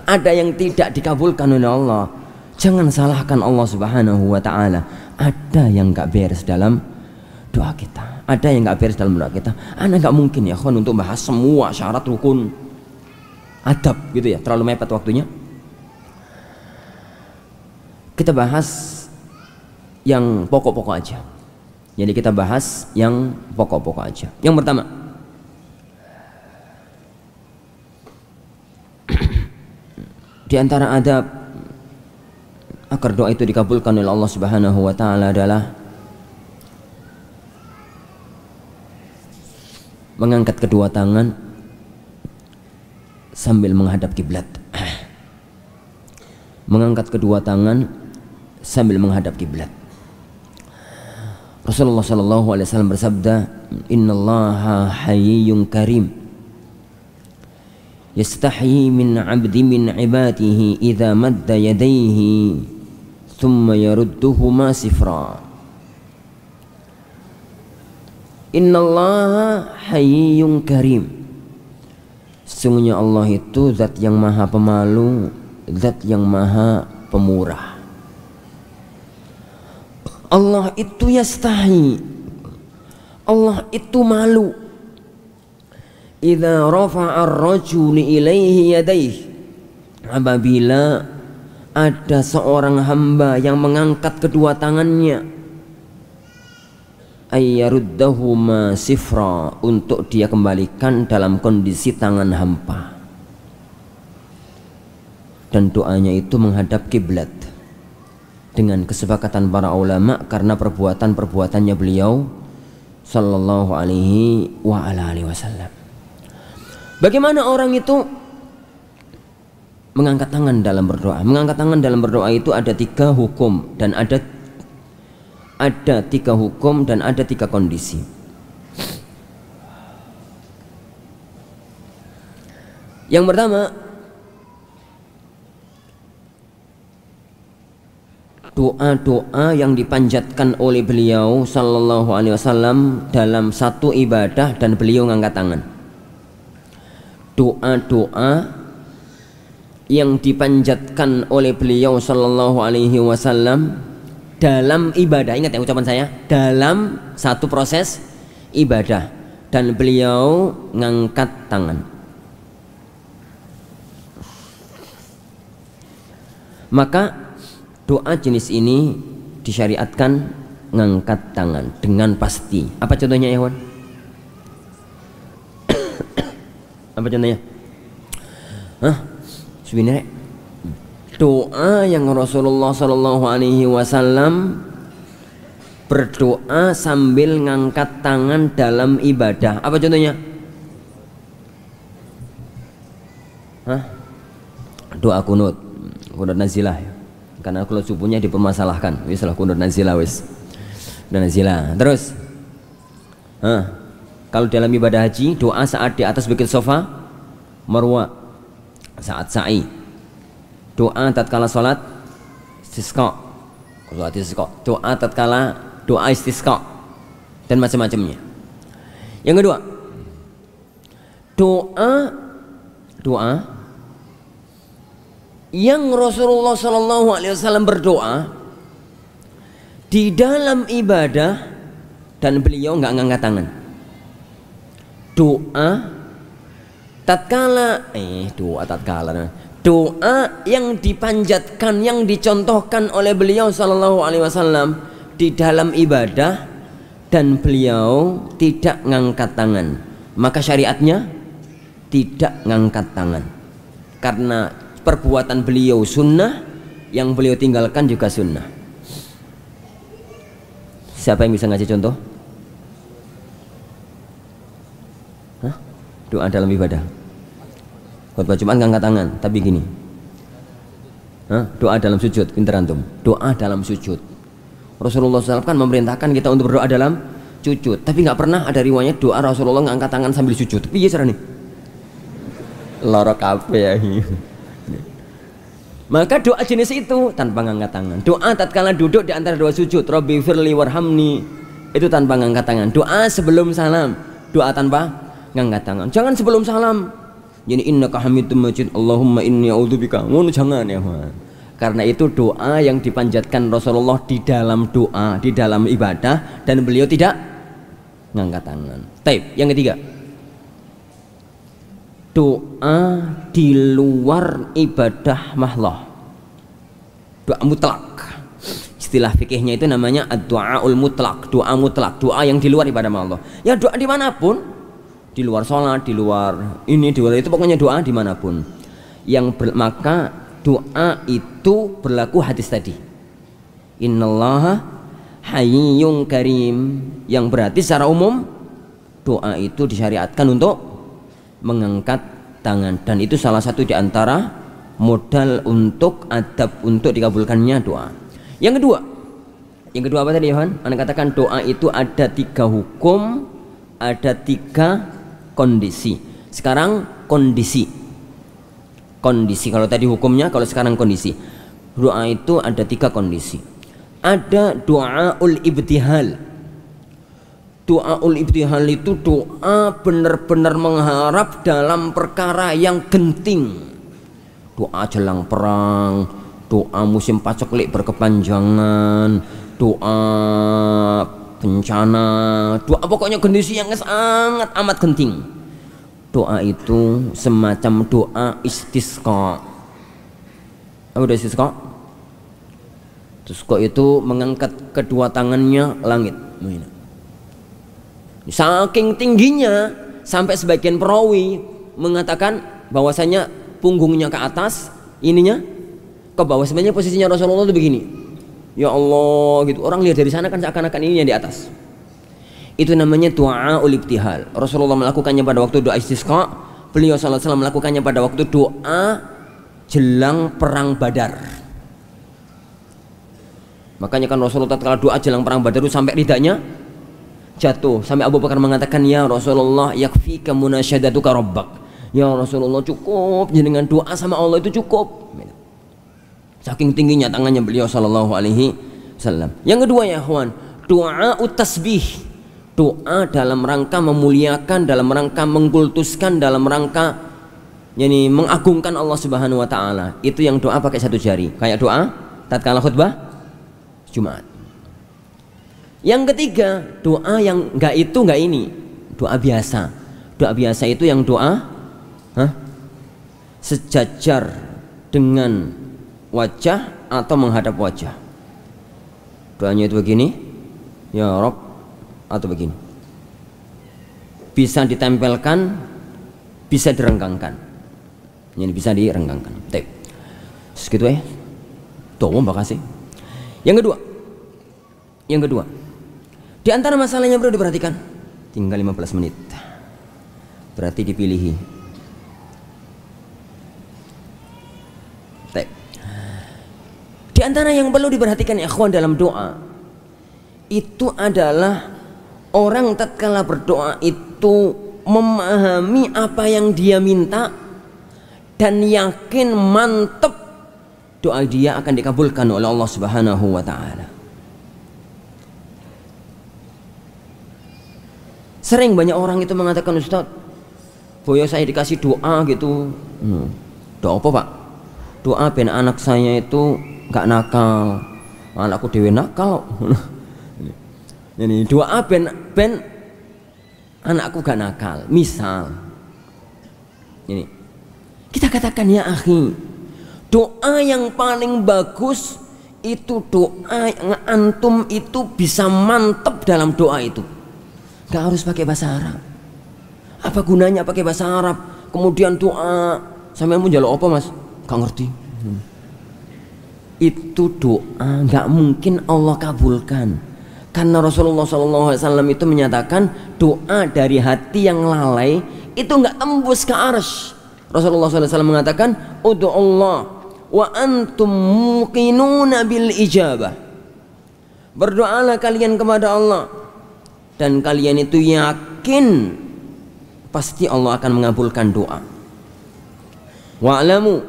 ada yang tidak dikabulkan oleh Allah, jangan salahkan Allah Subhanahu wa taala. Ada yang enggak beres dalam doa kita. Ada yang enggak beres dalam doa kita. Ana enggak mungkin ya kawan untuk bahas semua syarat rukun adab gitu ya, terlalu mepet waktunya. Kita bahas yang pokok-pokok aja. Jadi kita bahas yang pokok-pokok aja. Yang pertama, di antara adab agar doa itu dikabulkan oleh Allah Subhanahu wa taala adalah mengangkat kedua tangan sambil menghadap kiblat. Mengangkat kedua tangan sambil menghadap kiblat. Rasulullah sallallahu alaihi wasallam bersabda, "Innallaha hayyun karim. Yastahyi min 'abdi min 'ibadihi idza madda yadayhi thumma yarudduhuma sifra." Innallaha hayyun karim. Sesungguhnya Allah itu zat yang maha pemalu, zat yang maha pemurah. Allah itu yastahi, Allah itu malu. Idza rafa'a ar-rajulu ilaihi yadayhi, apabila ada seorang hamba yang mengangkat kedua tangannya, ayyaruddahuma sifra, untuk dia kembalikan dalam kondisi tangan hampa. Dan doanya itu menghadap kiblat dengan kesepakatan para ulama karena perbuatannya beliau sallallahu alaihi wa ala alihi wasallam. Bagaimana orang itu mengangkat tangan dalam berdoa? Mengangkat tangan dalam berdoa itu ada 3 hukum dan ada 3 hukum dan ada 3 kondisi. Yang pertama, doa-doa yang dipanjatkan oleh beliau sallallahu alaihi wasallam dalam satu ibadah dan beliau ngangkat tangan. Doa-doa yang dipanjatkan oleh beliau sallallahu alaihi wasallam dalam ibadah. Ingat ya ucapan saya, dalam satu proses ibadah dan beliau ngangkat tangan. Maka doa jenis ini disyariatkan ngangkat tangan dengan pasti. Apa contohnya ya, Wan? Apa contohnya? Sebenarnya doa yang Rasulullah sallallahu alaihi wasallam berdoa sambil ngangkat tangan dalam ibadah. Apa contohnya? Doa kunut nazilah ya. Karena kalau subuhnya dipermasalahkan, wis lah kunut nazilah wis. Dan nazilah. Terus kalau dalam ibadah haji, doa saat di atas bukit Safa Marwa, saat sa'i, doa tatkala salat istisqa, doa tatkala doa istisqa dan macam-macamnya. Yang kedua, doa yang Rasulullah Shallallahu Alaihi Wasallam berdoa di dalam ibadah dan beliau nggak ngangkat tangan. Doa tatkala doa yang dipanjatkan, yang dicontohkan oleh beliau Shallallahu Alaihi Wasallam di dalam ibadah dan beliau tidak ngangkat tangan, maka syariatnya tidak ngangkat tangan karena perbuatan beliau sunnah, yang beliau tinggalkan juga sunnah. Siapa yang bisa ngasih contoh? Hah? Doa dalam ibadah. Khutbah Jumat ngangkat tangan, tapi gini. Hah? Doa dalam sujud, pinter antum. Doa dalam sujud. Rasulullah SAW kan memerintahkan kita untuk berdoa dalam sujud, tapi nggak pernah ada riwayat doa Rasulullah ngangkat tangan sambil sujud. Piye carane? Lara kabeh ya. Maka doa jenis itu tanpa ngangkat tangan. Doa tatkala duduk di antara dua sujud, Rabbi firli warhamni, itu tanpa ngangkat tangan. Doa sebelum salam, doa tanpa ngangkat tangan. Jangan sebelum salam. Jadi innaka hamidum majid, Allahumma inni a'udzubika. Jangan ya, Man. Karena itu doa yang dipanjatkan Rasulullah di dalam doa, di dalam ibadah, dan beliau tidak ngangkat tangan. Taib. Yang ketiga, doa di luar ibadah mahlah, doa mutlak. Istilah fikihnya itu namanya ad-du'aul mutlak, doa mutlak, doa yang di luar ibadah mahlah. Ya doa dimanapun, di luar sholat, di luar ini, di luar itu, pokoknya doa dimanapun. Maka doa itu berlaku hadis tadi. Innallaha hayyun karim, yang berarti secara umum doa itu disyariatkan untuk mengangkat tangan, dan itu salah satu di antara modal untuk adab untuk dikabulkannya doa. Yang kedua apa tadi Yohan? Anda katakan doa itu ada 3 hukum, ada 3 kondisi. Sekarang kondisi. Kalau tadi hukumnya, kalau sekarang kondisi. Doa itu ada 3 kondisi. Ada doaul ibtihal. Doaul ibtihal itu doa benar-benar mengharap dalam perkara yang genting. Doa jelang perang, doa musim paceklik berkepanjangan, doa bencana, doa pokoknya kondisi yang sangat amat genting. Doa itu semacam doa istisqa. Apa doa istisqa? Istisqa itu mengangkat kedua tangannya langit. Saking tingginya sampai sebagian perawi mengatakan bahwasanya punggungnya ke atas, ininya ke bawah. Sebenarnya posisinya Rasulullah itu begini. Ya Allah gitu. Orang lihat dari sana kan seakan-akan ini yang di atas. Itu namanya doa ibtihal. Rasulullah melakukannya pada waktu doa istisqa. Beliau sallallahu alaihi wasallam melakukannya pada waktu doa jelang perang Badar. Makanya kan Rasulullah kalau doa jelang perang Badar itu sampai ridanya jatuh, sampai Abu Bakar mengatakan, ya Rasulullah yakfika munasyadatuka rabbak. Ya Rasulullah, cukup dengan doa sama Allah itu cukup. Saking tingginya tangannya beliau sallallahu alaihi wasallam. Yang kedua ya ikhwan, doa tasbih. Doa dalam rangka memuliakan, dalam rangka mengkultuskan, dalam rangka mengagungkan Allah Subhanahu wa taala. Itu yang doa pakai 1 jari. Kayak doa tatkala khutbah Jumat. Yang ketiga, doa yang enggak itu enggak ini, doa biasa. Doa biasa itu yang doa sejajar dengan wajah atau menghadap wajah. Doanya itu begini, ya Rabb, atau begini. Bisa ditempelkan, bisa direnggangkan. Ini bisa direnggangkan. Baik. Segitu ya. Tuh, makasih. Yang kedua. Di antara masalahnya perlu diperhatikan. Tinggal 15 menit. Berarti dipilihi. Baik. Di antara yang perlu diperhatikan ya ikhwan dalam doa, itu adalah orang tatkala berdoa itu memahami apa yang dia minta dan yakin mantap doa dia akan dikabulkan oleh Allah Subhanahu wa taala. Sering banyak orang itu mengatakan, Ustaz, boyo saya dikasih doa gitu. Doa apa Pak? doa ben anak saya itu gak nakal, anakku dewe nakal. Ini doa ben anakku gak nakal. Misal ini kita katakan ya akhi, doa yang paling bagus itu doa yang antum itu bisa mantep dalam doa itu. Gak harus pakai bahasa Arab. Apa gunanya pakai bahasa Arab? Kemudian doa sampai mau jaluk apa mas? Gak ngerti. Itu doa gak mungkin Allah kabulkan. Karena Rasulullah SAW itu menyatakan doa dari hati yang lalai itu gak tembus ke arsy. Rasulullah SAW mengatakan ud'u Allah wa antum muqinuna bil ijabah. Berdoalah kalian kepada Allah dan kalian itu yakin pasti Allah akan mengabulkan doa. Wa'lamu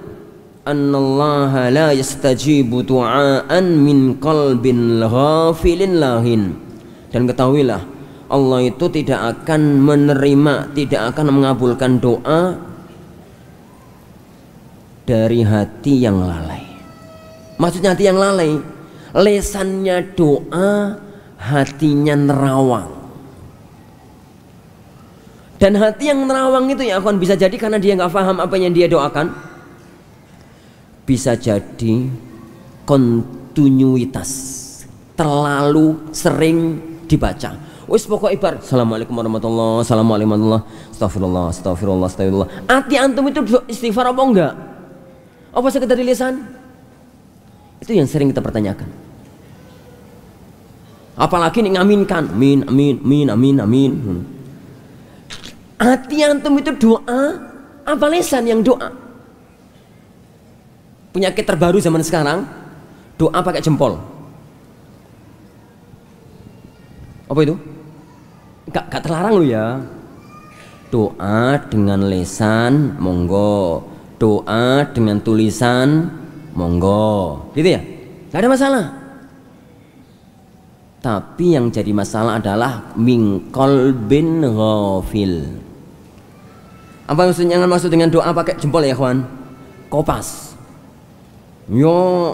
annallaha la yastajibu du'aan min qalbin ghafilin lahin. Dan ketahuilah Allah itu tidak akan menerima, tidak akan mengabulkan doa dari hati yang lalai. Maksudnya hati yang lalai, lesannya doa, hatinya nerawang. Dan hati yang nerawang itu ya akan bisa jadi karena dia nggak paham apa yang dia doakan. Bisa jadi kontinuitas, terlalu sering dibaca. Wis pokok ibarat Assalamualaikum warahmatullahi wabarakatuh, Assalamualaikum warahmatullahi wabarakatuh, astagfirullah, astagfirullah, astagfirullah. Hati antum itu istighfar apa enggak? Apa sekedar di lisan? Itu yang sering kita pertanyakan. Apalagi nih ngaminkan, amin, amin, amin, amin, amin. Hati antum itu doa, apa lisan yang doa? Penyakit terbaru zaman sekarang, doa pakai jempol. Apa itu? Gak terlarang lu ya. Doa dengan lisan, monggo. Doa dengan tulisan, monggo. Gitu ya? Gak ada masalah. Tapi yang jadi masalah adalah min qalbin ghafil. Apa maksudnya? Maksud dengan doa pakai jempol ya kawan? Kopas. Yo,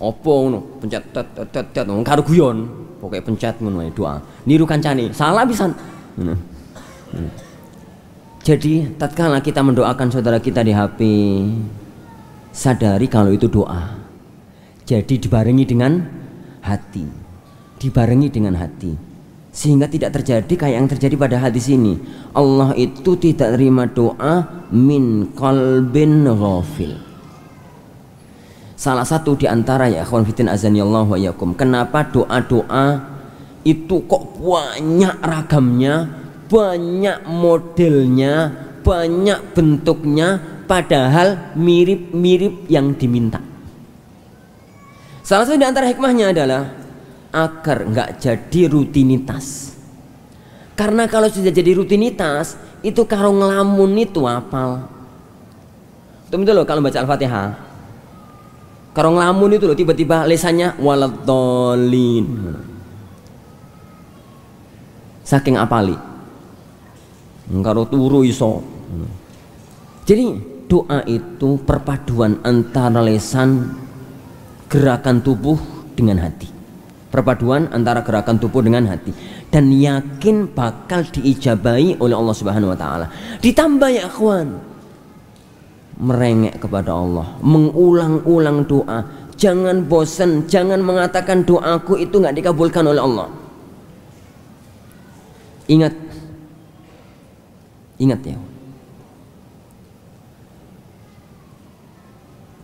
opo ngono, pencet tet wong karo guyon, pokoke pencet ngono ae doa. Niru kancane, salah pisan. Jadi tatkala kita mendoakan saudara kita di HP, sadari kalau itu doa. Jadi dibarengi dengan hati. Dibarengi dengan hati. Sehingga tidak terjadi kayak yang terjadi pada hadis ini. Allah itu tidak terima doa min qalbin ghafil. Salah satu di antara ya akhwan fitin azanillahu wa yakum, kenapa doa-doa itu kok banyak ragamnya, banyak modelnya, banyak bentuknya, padahal mirip-mirip yang diminta. Salah satu di antara hikmahnya adalah agar nggak jadi rutinitas. Karena kalau sudah jadi rutinitas, itu kalau ngelamun itu apal. Itu loh kalau baca Al-Fatihah. Kalau ngelamun itu loh tiba-tiba lesannya waladhdallin. Saking apali. Karo turu iso. Jadi doa itu perpaduan antara lesan, gerakan tubuh dengan hati. Perpaduan antara gerakan tubuh dengan hati, dan yakin bakal diijabahi oleh Allah Subhanahu wa taala. Ditambah ya akhwan, merengek kepada Allah, mengulang-ulang doa. Jangan bosan, jangan mengatakan doaku itu nggak dikabulkan oleh Allah. Ingat ya,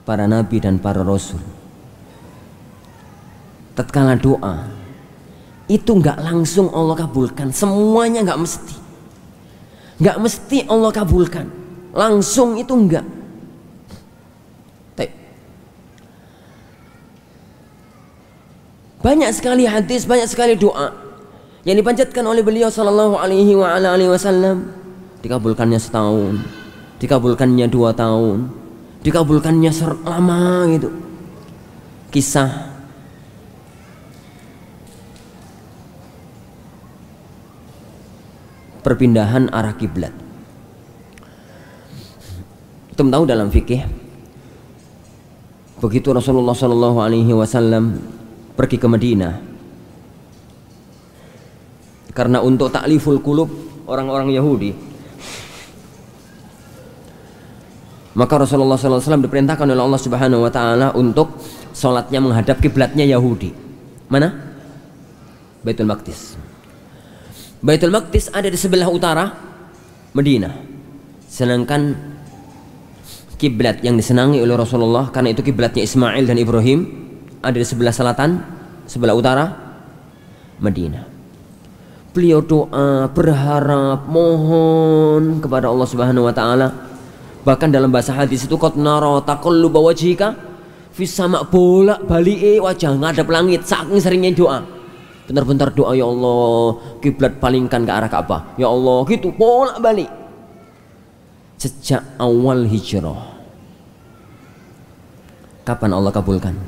para nabi dan para rasul tatkala doa itu nggak langsung Allah kabulkan, semuanya nggak mesti Allah kabulkan langsung, itu enggak. Banyak sekali hadis, banyak sekali doa yang dipanjatkan oleh beliau sallallahu alaihi wasallam, dikabulkannya setahun, dikabulkannya 2 tahun, dikabulkannya lama gitu. Kisah perpindahan arah kiblat. Kita tahu dalam fikih begitu Rasulullah Shallallahu Alaihi Wasallam pergi ke Madinah, karena untuk takliful qulub orang-orang Yahudi, maka Rasulullah Sallallahu Alaihi Wasallam diperintahkan oleh Allah Subhanahu Wa Taala untuk sholatnya menghadap kiblatnya Yahudi. Mana? Baitul Maqdis. Baitul Maqdis ada di sebelah utara Madinah, sedangkan kiblat yang disenangi oleh Rasulullah, karena itu kiblatnya Ismail dan Ibrahim, ada di sebelah selatan, sebelah utara Madinah. Beliau doa, berharap, mohon kepada Allah Subhanahu Wa Taala. Bahkan dalam bahasa hadis itu qad nara taqalluba wajhika fis sama', bolak-balik wajah ngadep langit, saking seringnya doa. Bentar-bentar doa, ya Allah kiblat palingkan ke arah Ka'bah, ya Allah, gitu bolak-balik. Sejak awal hijrah, kapan Allah kabulkan?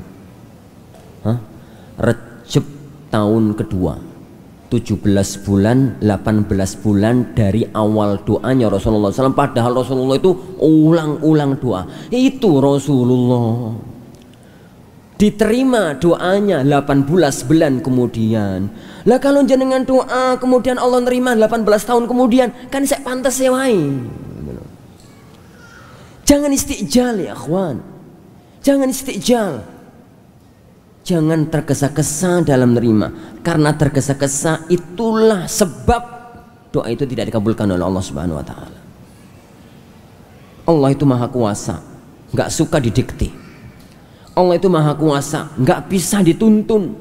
Rejab tahun kedua, 17 bulan 18 bulan dari awal doanya Rasulullah SAW. Padahal Rasulullah itu ulang-ulang doa. Itu Rasulullah diterima doanya 18 bulan kemudian. Lah kalau jenengan doa kemudian Allah nerima 18 tahun kemudian, kan saya pantas sewai. Jangan istijal ya akhwan, jangan istijal, jangan tergesa-gesa dalam nerima, karena tergesa-gesa itulah sebab doa itu tidak dikabulkan oleh Allah Subhanahu Wa Taala. Allah itu maha kuasa, nggak suka didikte. Allah itu maha kuasa, nggak bisa dituntun.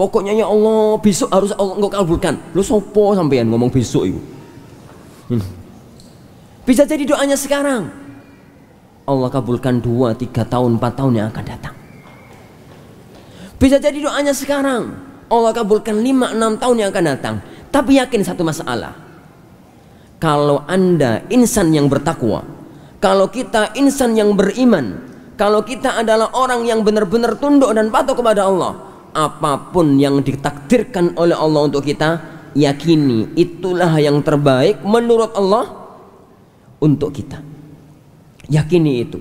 Pokoknya ya Allah besok harus Allah nggak kabulkan. Lu sopo sampean ngomong besok itu? Bisa jadi doanya sekarang, Allah kabulkan 2, 3 tahun, 4 tahun yang akan datang. Bisa jadi doanya sekarang, Allah kabulkan 5, 6 tahun yang akan datang. Tapi yakin satu masalah, kalau Anda insan yang bertakwa, kalau kita insan yang beriman, kalau kita adalah orang yang benar-benar tunduk dan patuh kepada Allah, apapun yang ditakdirkan oleh Allah untuk kita, yakini itulah yang terbaik menurut Allah untuk kita. Yakini itu.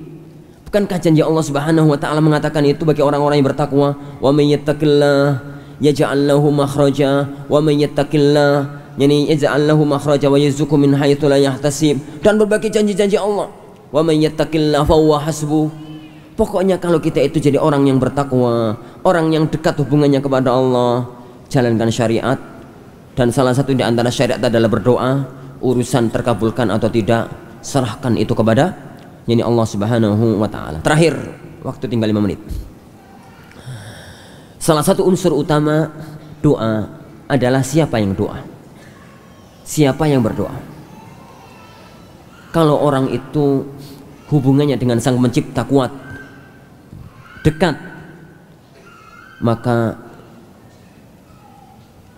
Bukankah janji Allah Subhanahu Wa Taala mengatakan itu bagi orang-orang yang bertakwa? Wa may yattaqillah yaj'al lahu makhraja wa may yattaqillah yani yaj'al lahu makhraja wa yarzuqhu min haitsu la yahtasib, dan berbagai janji-janji Allah. Wa may yattaqillah fa huwa hasbuh. Pokoknya kalau kita itu jadi orang yang bertakwa, orang yang dekat hubungannya kepada Allah, jalankan syariat, dan salah satu di antara syariat adalah berdoa. Urusan terkabulkan atau tidak, serahkan itu kepada yani Allah Subhanahu Wa Taala. Terakhir, waktu tinggal 5 menit. Salah satu unsur utama doa adalah siapa yang doa, siapa yang berdoa. Kalau orang itu hubungannya dengan Sang Pencipta kuat, dekat, maka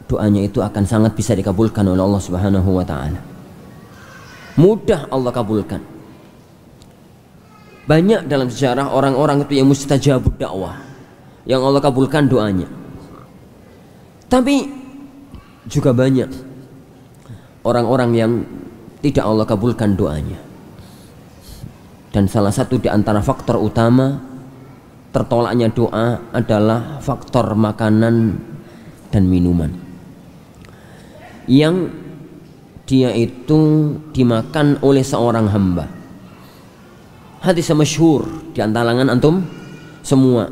doanya itu akan sangat bisa dikabulkan oleh Allah Subhanahu Wa Taala. Mudah Allah kabulkan. Banyak dalam sejarah orang-orang itu yang mustajabud dakwah, yang Allah kabulkan doanya. Tapi juga banyak orang-orang yang tidak Allah kabulkan doanya. Dan salah satu di antara faktor utama tertolaknya doa adalah faktor makanan dan minuman, yang dia itu dimakan oleh seorang hamba. Hadis masyhur di antalangan antum semua.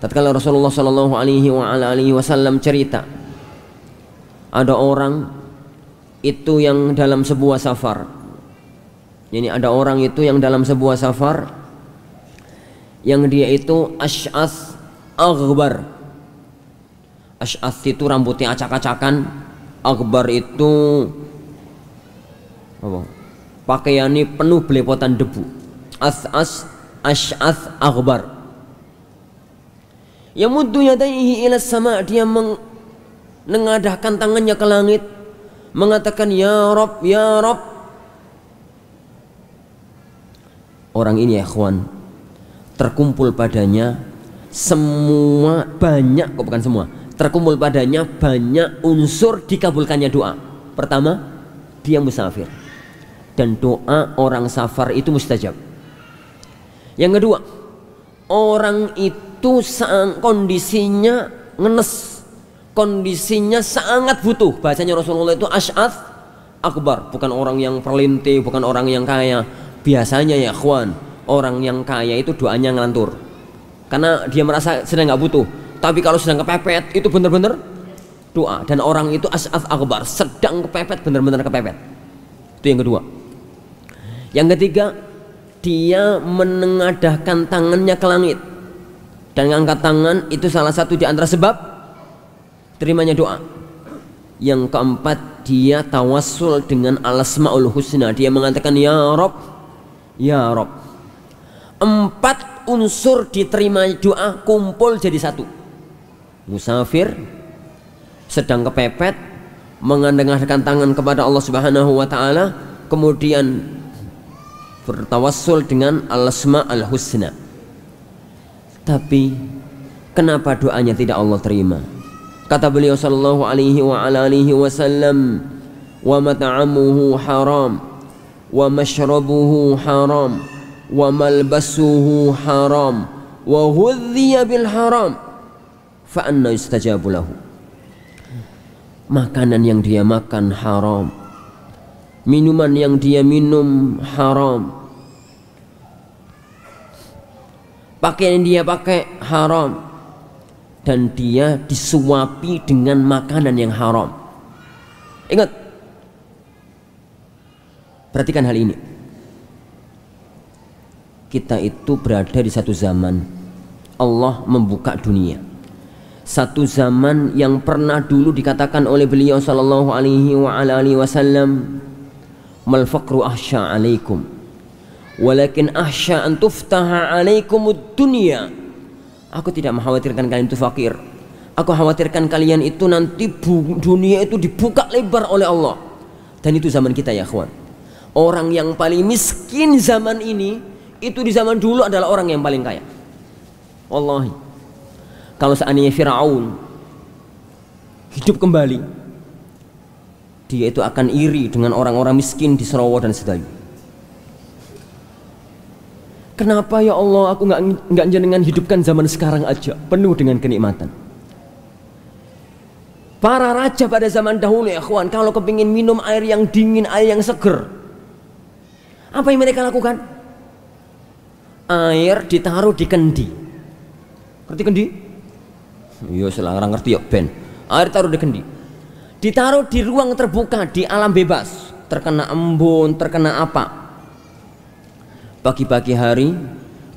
Tatkala Rasulullah Shallallahu Alaihi Wasallam cerita, ada orang itu yang dalam sebuah safar. Jadi ada orang itu yang dalam sebuah safar, yang dia itu asy'ath aghbar. Asy'ath itu rambutnya acak-acakan, aghbar itu apa? Pakaiannya penuh belepotan debu. Asy'ath aghbar. Yamuddu yadayhi ila sama', dia menengadahkan tangannya ke langit, mengatakan ya Rabb, ya Rabb. Orang ini ya ikhwan, terkumpul padanya semua, banyak kok bukan semua, terkumpul padanya banyak unsur dikabulkannya doa. Pertama, dia musafir, dan doa orang safar itu mustajab. Yang kedua, orang itu kondisinya ngenes, kondisinya sangat butuh. Bahasanya Rasulullah itu asy'ath akbar, bukan orang yang perlinti, bukan orang yang kaya. Biasanya ya ikhwan, orang yang kaya itu doanya ngelantur karena dia merasa sedang nggak butuh. Tapi kalau sedang kepepet itu benar-benar doa. Dan orang itu asy'ath akbar, sedang kepepet, benar-benar kepepet. Itu yang kedua. Yang ketiga, dia menengadahkan tangannya ke langit dan mengangkat tangan, itu salah satu di antara sebab terimanya doa. Yang keempat, dia tawassul dengan al-asmaul husna. Dia mengatakan ya Rob, ya Rob. 4 unsur diterima doa kumpul jadi satu. Musafir, sedang kepepet, mengadahkan tangan kepada Allah Subhanahu wa taala, kemudian bertawassul dengan al-asma al-husna. Tapi kenapa doanya tidak Allah terima? Kata beliau sallallahu alaihi wa ala alihi wasallam, wa mat'amuhu haram, wa mashrabuhu haram, wa malbasuhu haram, wa ghudhiya bil haram, fa anna yustajabu lahu. Makanan yang dia makan haram, minuman yang dia minum haram, pakaian yang dia pakai haram, dan dia disuapi dengan makanan yang haram. Ingat, perhatikan hal ini. Kita itu berada di satu zaman Allah membuka dunia, satu zaman yang pernah dulu dikatakan oleh beliau sallallahu alaihi wa ala alihi wasallam, mal faqru ahsya alaikum walakin ahsya an tuftaha alaikumud dunya. Aku tidak mengkhawatirkan kalian itu fakir, aku khawatirkan kalian itu nanti dunia itu dibuka lebar oleh Allah. Dan itu zaman kita ya kawan. Orang yang paling miskin zaman ini itu di zaman dulu adalah orang yang paling kaya. Wallahi, kalau seandainya Firaun hidup kembali, dia itu akan iri dengan orang-orang miskin di Serawa dan Sedayu. Kenapa ya Allah aku nggak jenengan hidupkan zaman sekarang aja penuh dengan kenikmatan. Para raja pada zaman dahulu ya kawan, kalau kepingin minum air yang dingin, air yang seger, apa yang mereka lakukan? Air ditaruh di kendi. Ngerti kendi? Iya, selarang ngerti ya Ben. Air taruh di kendi, ditaruh di ruang terbuka, di alam bebas, terkena embun, terkena apa. Pagi-pagi hari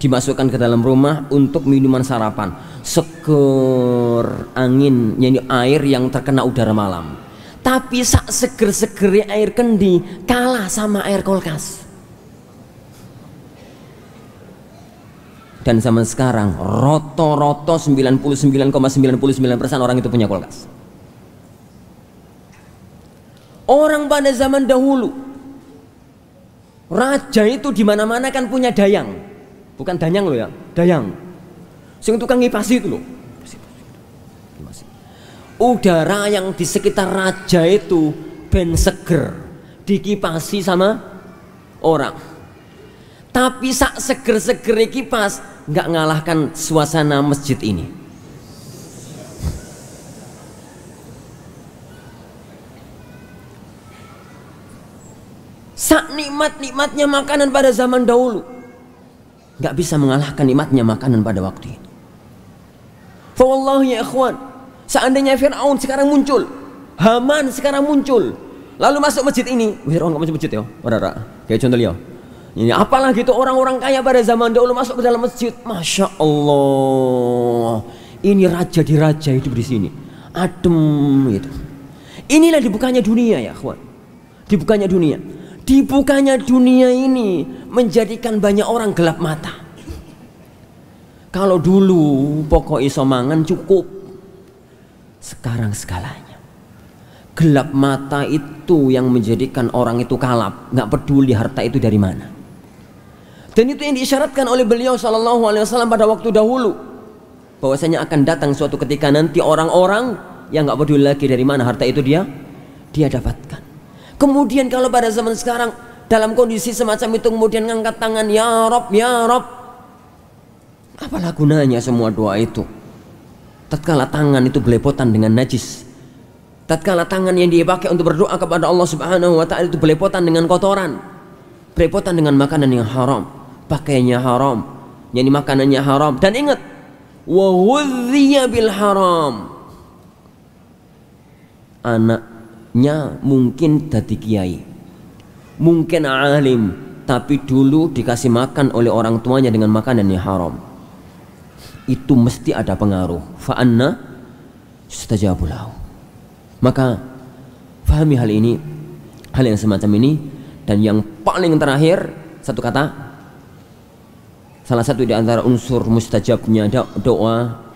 dimasukkan ke dalam rumah untuk minuman sarapan, seger angin, yani air yang terkena udara malam. Tapi sak seger-seger air kendi kalah sama air kulkas. Dan zaman sekarang roto-roto 99,99% orang itu punya kulkas. Orang pada zaman dahulu, raja itu di mana-mana kan punya dayang, bukan danyang loh ya, dayang. Sing tukang ngipasi itu loh. Udara yang di sekitar raja itu ben seger, dikipasi sama orang. Tapi sak seger-seger kipas nggak ngalahkan suasana masjid ini. Sak nikmat-nikmatnya makanan pada zaman dahulu nggak bisa mengalahkan nikmatnya makanan pada waktu itu. Fa wallahi ya ikhwan, seandainya Fir'aun sekarang muncul, Haman sekarang muncul, lalu masuk masjid ini, Fir'aun nggak masuk masjid ya, wadara. Kayak contoh lihat, ini apalah gitu orang-orang kaya pada zaman dahulu masuk ke dalam masjid, masya Allah, ini raja di raja hidup di sini, adem gitu. Inilah dibukanya dunia ya ikhwan, dibukanya dunia. Dibukanya dunia ini menjadikan banyak orang gelap mata. Kalau dulu pokok iso mangan cukup, sekarang segalanya. Gelap mata itu yang menjadikan orang itu kalap, nggak peduli harta itu dari mana. Dan itu yang diisyaratkan oleh beliau sallallahu alaihi wasallam pada waktu dahulu, bahwasanya akan datang suatu ketika nanti orang-orang yang nggak peduli lagi dari mana harta itu dia dapatkan. Kemudian kalau pada zaman sekarang dalam kondisi semacam itu kemudian ngangkat tangan ya Rob, ya Rob, Apalah gunanya semua doa itu tatkala tangan itu belepotan dengan najis, tatkala tangan yang dia pakai untuk berdoa kepada Allah Subhanahu wa taala itu belepotan dengan kotoran, belepotan dengan makanan yang haram, pakaiannya haram, yani makanannya haram. Dan ingat, wa ghudhiya bil haram, anaknya mungkin dadi kiai, mungkin alim, tapi dulu dikasih makan oleh orang tuanya dengan makanan yang haram, itu mesti ada pengaruh. Fa anna yustajabu lahu. Maka fahami hal ini, hal yang semacam ini. Dan yang paling terakhir, satu kata, salah satu di antara unsur mustajabnya doa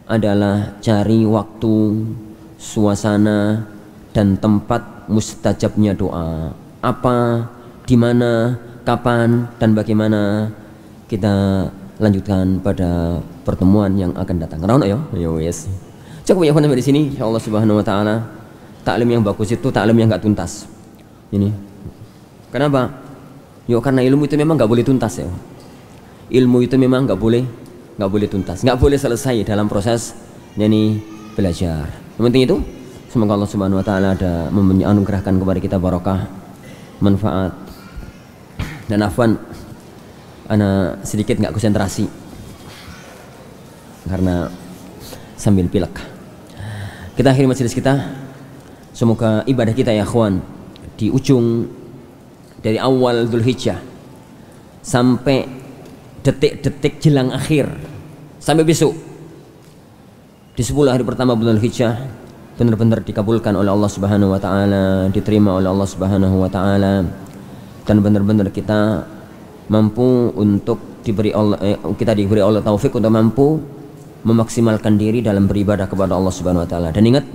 adalah cari waktu, suasana, dan tempat mustajabnya doa. Apa, di mana, kapan, dan bagaimana, kita lanjutkan pada pertemuan yang akan datang. Rono ya, yes. Cukup ya sampai di sini. Insyaallah Subhanahu wa taala, taklim yang bagus itu taklim yang enggak tuntas. Ini. Kenapa? Yo karena ilmu itu memang enggak boleh tuntas ya. Ilmu itu memang enggak boleh tuntas, enggak boleh selesai dalam proses yani belajar. Yang penting itu semoga Allah Subhanahu wa taala ada menganugerahkan kepada kita barokah, manfaat. Dan afwan, ana sedikit nggak konsentrasi karena sambil pilek. Kita akhiri majelis kita. Semoga ibadah kita ya akhwan di ujung dari awal Dzulhijjah sampai detik-detik jelang akhir, sampai besok di 10 hari pertama bulan Dzulhijjah benar-benar dikabulkan oleh Allah Subhanahu wa taala, diterima oleh Allah Subhanahu wa taala, dan benar-benar kita mampu untuk diberi Allah taufik untuk mampu memaksimalkan diri dalam beribadah kepada Allah Subhanahu wa taala. Dan ingat,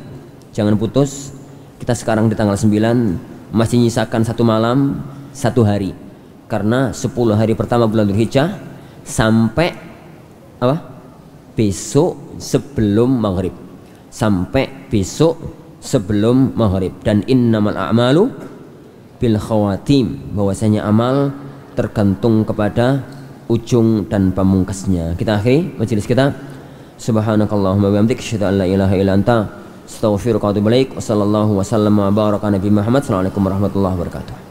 jangan putus. Kita sekarang di tanggal 9 masih nyisakan 1 malam 1 hari. Karena 10 hari pertama bulan Dzulhijjah sampai apa? Besok sebelum maghrib. Sampai besok sebelum maghrib. Dan innamal a'malu bil khawatim, bahwasanya amal tergantung kepada ujung dan pamungkasnya. Kita akhiri majelis kita. Subhanakallahumma wa bihamdika asyhadu an la ilaha illa anta astaghfiruka wa atubu ilaik. Wassallallahu wasallam wa baraka nabi Muhammad. Assalamualaikum warahmatullahi wabarakatuh.